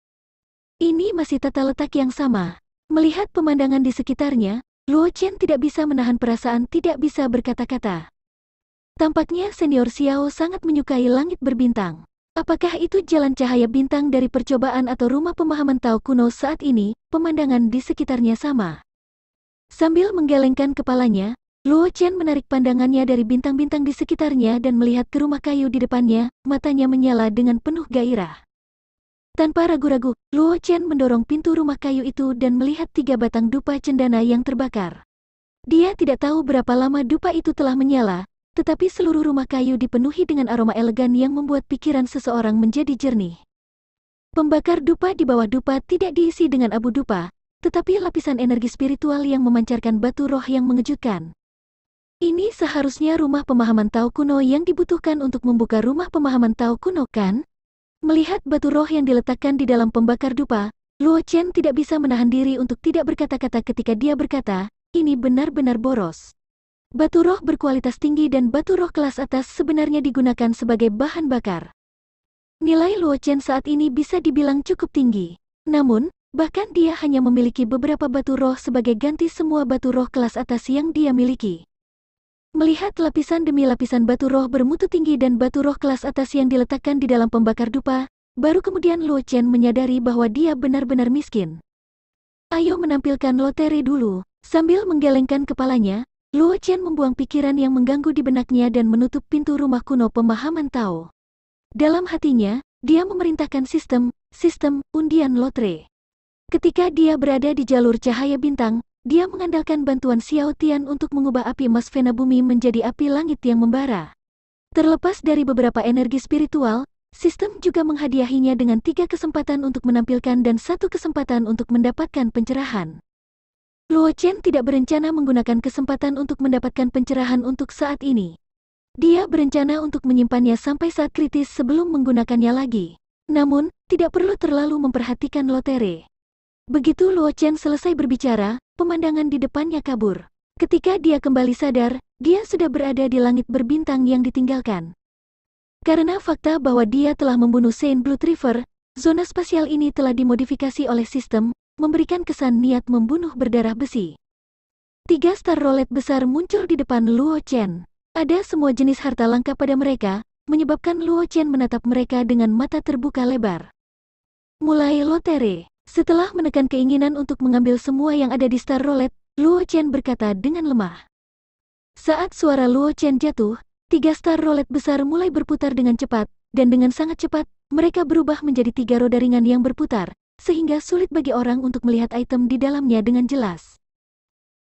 Ini masih tata letak yang sama. Melihat pemandangan di sekitarnya, Luo Chen tidak bisa menahan perasaan tidak bisa berkata-kata. Tampaknya senior Xiao sangat menyukai langit berbintang. Apakah itu jalan cahaya bintang dari percobaan atau rumah pemahaman Tao kuno saat ini, pemandangan di sekitarnya sama. Sambil menggelengkan kepalanya, Luo Chen menarik pandangannya dari bintang-bintang di sekitarnya dan melihat ke rumah kayu di depannya, matanya menyala dengan penuh gairah. Tanpa ragu-ragu, Luo Chen mendorong pintu rumah kayu itu dan melihat 3 batang dupa cendana yang terbakar. Dia tidak tahu berapa lama dupa itu telah menyala, tetapi seluruh rumah kayu dipenuhi dengan aroma elegan yang membuat pikiran seseorang menjadi jernih. Pembakar dupa di bawah dupa tidak diisi dengan abu dupa, tetapi lapisan energi spiritual yang memancarkan batu roh yang mengejutkan. Ini seharusnya rumah pemahaman Tao kuno yang dibutuhkan untuk membuka rumah pemahaman Tao kuno, kan? Melihat batu roh yang diletakkan di dalam pembakar dupa, Luo Chen tidak bisa menahan diri untuk tidak berkata-kata ketika dia berkata, "Ini benar-benar boros." Batu roh berkualitas tinggi dan batu roh kelas atas sebenarnya digunakan sebagai bahan bakar. Nilai Luo Chen saat ini bisa dibilang cukup tinggi. Namun, bahkan dia hanya memiliki beberapa batu roh sebagai ganti semua batu roh kelas atas yang dia miliki. Melihat lapisan demi lapisan batu roh bermutu tinggi dan batu roh kelas atas yang diletakkan di dalam pembakar dupa, baru kemudian Luo Chen menyadari bahwa dia benar-benar miskin. "Ayo menampilkan lotere dulu." Sambil menggelengkan kepalanya, Luo Chen membuang pikiran yang mengganggu di benaknya dan menutup pintu rumah kuno pemahaman Tao. Dalam hatinya, dia memerintahkan sistem undian lotre. Ketika dia berada di jalur cahaya bintang, dia mengandalkan bantuan Xiao Tian untuk mengubah api emas Vena bumi menjadi api langit yang membara. Terlepas dari beberapa energi spiritual, sistem juga menghadiahinya dengan 3 kesempatan untuk menampilkan dan 1 kesempatan untuk mendapatkan pencerahan. Luo Chen tidak berencana menggunakan kesempatan untuk mendapatkan pencerahan untuk saat ini. Dia berencana untuk menyimpannya sampai saat kritis sebelum menggunakannya lagi. Namun, tidak perlu terlalu memperhatikan lotere. Begitu Luo Chen selesai berbicara, pemandangan di depannya kabur. Ketika dia kembali sadar, dia sudah berada di langit berbintang yang ditinggalkan. Karena fakta bahwa dia telah membunuh Saint Blood River, zona spasial ini telah dimodifikasi oleh sistem, memberikan kesan niat membunuh berdarah besi. 3 star roulette besar muncul di depan Luo Chen. Ada semua jenis harta langka pada mereka, menyebabkan Luo Chen menatap mereka dengan mata terbuka lebar. Mulai lotere. Setelah menekan keinginan untuk mengambil semua yang ada di star roulette, Luo Chen berkata dengan lemah. Saat suara Luo Chen jatuh, 3 star roulette besar mulai berputar dengan cepat, dan dengan sangat cepat, mereka berubah menjadi 3 roda ringan yang berputar, sehingga sulit bagi orang untuk melihat item di dalamnya dengan jelas.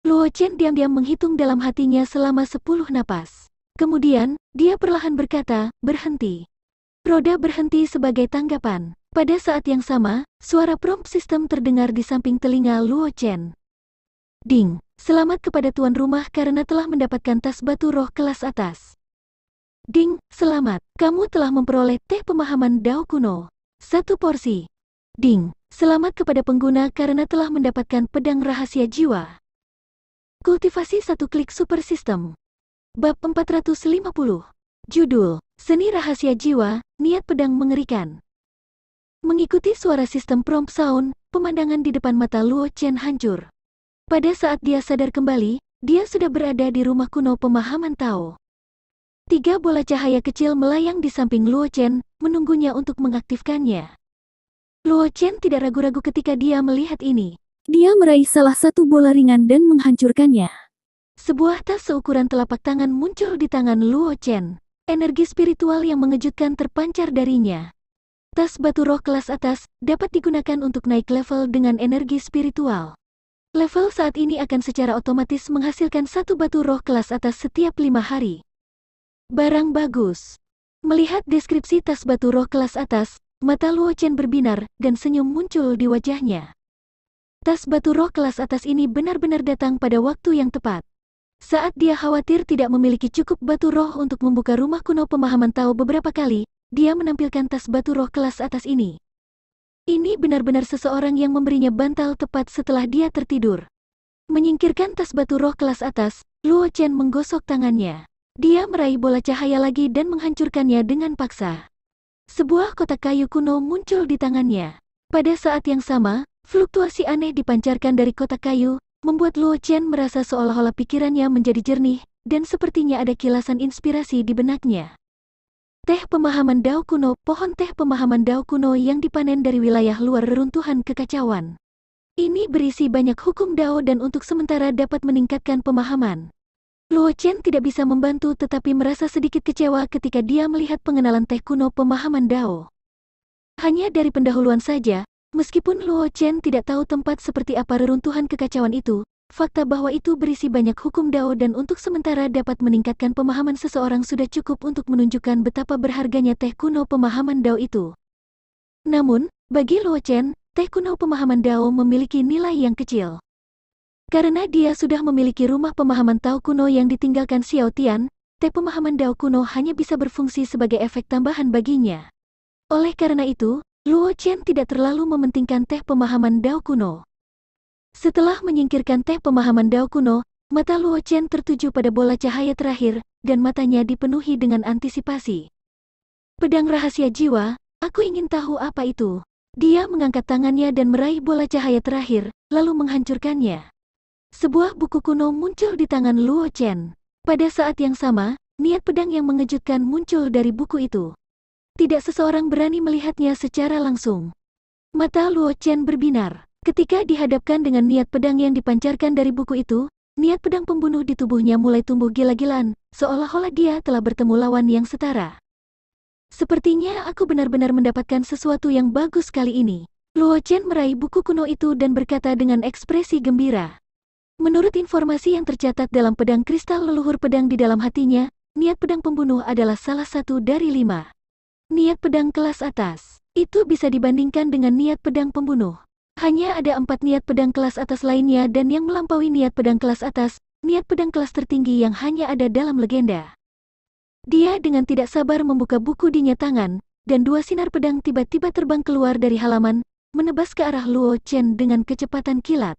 Luo Chen diam-diam menghitung dalam hatinya selama 10 napas. Kemudian, dia perlahan berkata, berhenti. Roda berhenti sebagai tanggapan. Pada saat yang sama, suara prompt sistem terdengar di samping telinga Luo Chen. Ding, selamat kepada tuan rumah karena telah mendapatkan tas batu roh kelas atas. Ding, selamat, kamu telah memperoleh teh pemahaman Dao kuno. 1 porsi. Ding, selamat kepada pengguna karena telah mendapatkan pedang rahasia jiwa. Kultivasi 1 klik super system. Bab 450. Judul, Seni Rahasia Jiwa, Niat Pedang Mengerikan. Mengikuti suara sistem prompt sound, pemandangan di depan mata Luo Chen hancur. Pada saat dia sadar kembali, dia sudah berada di rumah kuno pemahaman Tao. 3 bola cahaya kecil melayang di samping Luo Chen, menunggunya untuk mengaktifkannya. Luo Chen tidak ragu-ragu ketika dia melihat ini. Dia meraih salah satu bola ringan dan menghancurkannya. Sebuah tas seukuran telapak tangan muncul di tangan Luo Chen. Energi spiritual yang mengejutkan terpancar darinya. Tas batu roh kelas atas dapat digunakan untuk naik level dengan energi spiritual. Level saat ini akan secara otomatis menghasilkan 1 batu roh kelas atas setiap 5 hari. Barang bagus. Melihat deskripsi tas batu roh kelas atas, mata Luo Chen berbinar dan senyum muncul di wajahnya. Tas batu roh kelas atas ini benar-benar datang pada waktu yang tepat. Saat dia khawatir tidak memiliki cukup batu roh untuk membuka rumah kuno pemahaman Tao beberapa kali, dia menampilkan tas batu roh kelas atas ini. Ini benar-benar seseorang yang memberinya bantal tepat setelah dia tertidur. Menyingkirkan tas batu roh kelas atas, Luo Chen menggosok tangannya. Dia meraih bola cahaya lagi dan menghancurkannya dengan paksa. Sebuah kotak kayu kuno muncul di tangannya. Pada saat yang sama, fluktuasi aneh dipancarkan dari kotak kayu, membuat Luo Chen merasa seolah-olah pikirannya menjadi jernih, dan sepertinya ada kilasan inspirasi di benaknya. Teh pemahaman Dao kuno, pohon teh pemahaman Dao kuno yang dipanen dari wilayah luar reruntuhan kekacauan. Ini berisi banyak hukum Dao dan untuk sementara dapat meningkatkan pemahaman. Luo Chen tidak bisa membantu tetapi merasa sedikit kecewa ketika dia melihat pengenalan teh kuno pemahaman Dao. Hanya dari pendahuluan saja, meskipun Luo Chen tidak tahu tempat seperti apa reruntuhan kekacauan itu, fakta bahwa itu berisi banyak hukum Dao dan untuk sementara dapat meningkatkan pemahaman seseorang sudah cukup untuk menunjukkan betapa berharganya teh kuno pemahaman Dao itu. Namun, bagi Luo Chen, teh kuno pemahaman Dao memiliki nilai yang kecil. Karena dia sudah memiliki rumah pemahaman Tao kuno yang ditinggalkan Xiao Tian, teh pemahaman Dao kuno hanya bisa berfungsi sebagai efek tambahan baginya. Oleh karena itu, Luo Chen tidak terlalu mementingkan teh pemahaman Dao kuno. Setelah menyingkirkan teh pemahaman Dao kuno, mata Luo Chen tertuju pada bola cahaya terakhir, dan matanya dipenuhi dengan antisipasi. Pedang rahasia jiwa, aku ingin tahu apa itu. Dia mengangkat tangannya dan meraih bola cahaya terakhir, lalu menghancurkannya. Sebuah buku kuno muncul di tangan Luo Chen. Pada saat yang sama, niat pedang yang mengejutkan muncul dari buku itu. Tidak seseorang berani melihatnya secara langsung. Mata Luo Chen berbinar. Ketika dihadapkan dengan niat pedang yang dipancarkan dari buku itu, niat pedang pembunuh di tubuhnya mulai tumbuh gila-gilaan, seolah-olah dia telah bertemu lawan yang setara. Sepertinya aku benar-benar mendapatkan sesuatu yang bagus kali ini. Luo Chen meraih buku kuno itu dan berkata dengan ekspresi gembira. Menurut informasi yang tercatat dalam pedang kristal leluhur pedang di dalam hatinya, niat pedang pembunuh adalah salah satu dari 5 niat pedang kelas atas. Itu bisa dibandingkan dengan niat pedang pembunuh. Hanya ada 4 niat pedang kelas atas lainnya dan yang melampaui niat pedang kelas atas, niat pedang kelas tertinggi yang hanya ada dalam legenda. Dia dengan tidak sabar membuka buku dinya tangan, dan 2 sinar pedang tiba-tiba terbang keluar dari halaman, menebas ke arah Luo Chen dengan kecepatan kilat.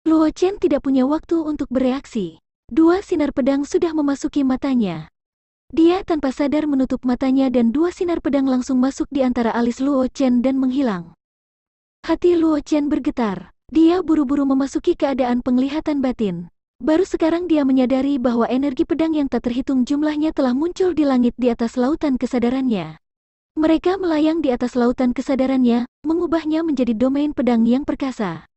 Luo Chen tidak punya waktu untuk bereaksi. 2 sinar pedang sudah memasuki matanya. Dia tanpa sadar menutup matanya dan 2 sinar pedang langsung masuk di antara alis Luo Chen dan menghilang. Hati Luo Chen bergetar. Dia buru-buru memasuki keadaan penglihatan batin. Baru sekarang dia menyadari bahwa energi pedang yang tak terhitung jumlahnya telah muncul di langit di atas lautan kesadarannya. Mereka melayang di atas lautan kesadarannya, mengubahnya menjadi domain pedang yang perkasa.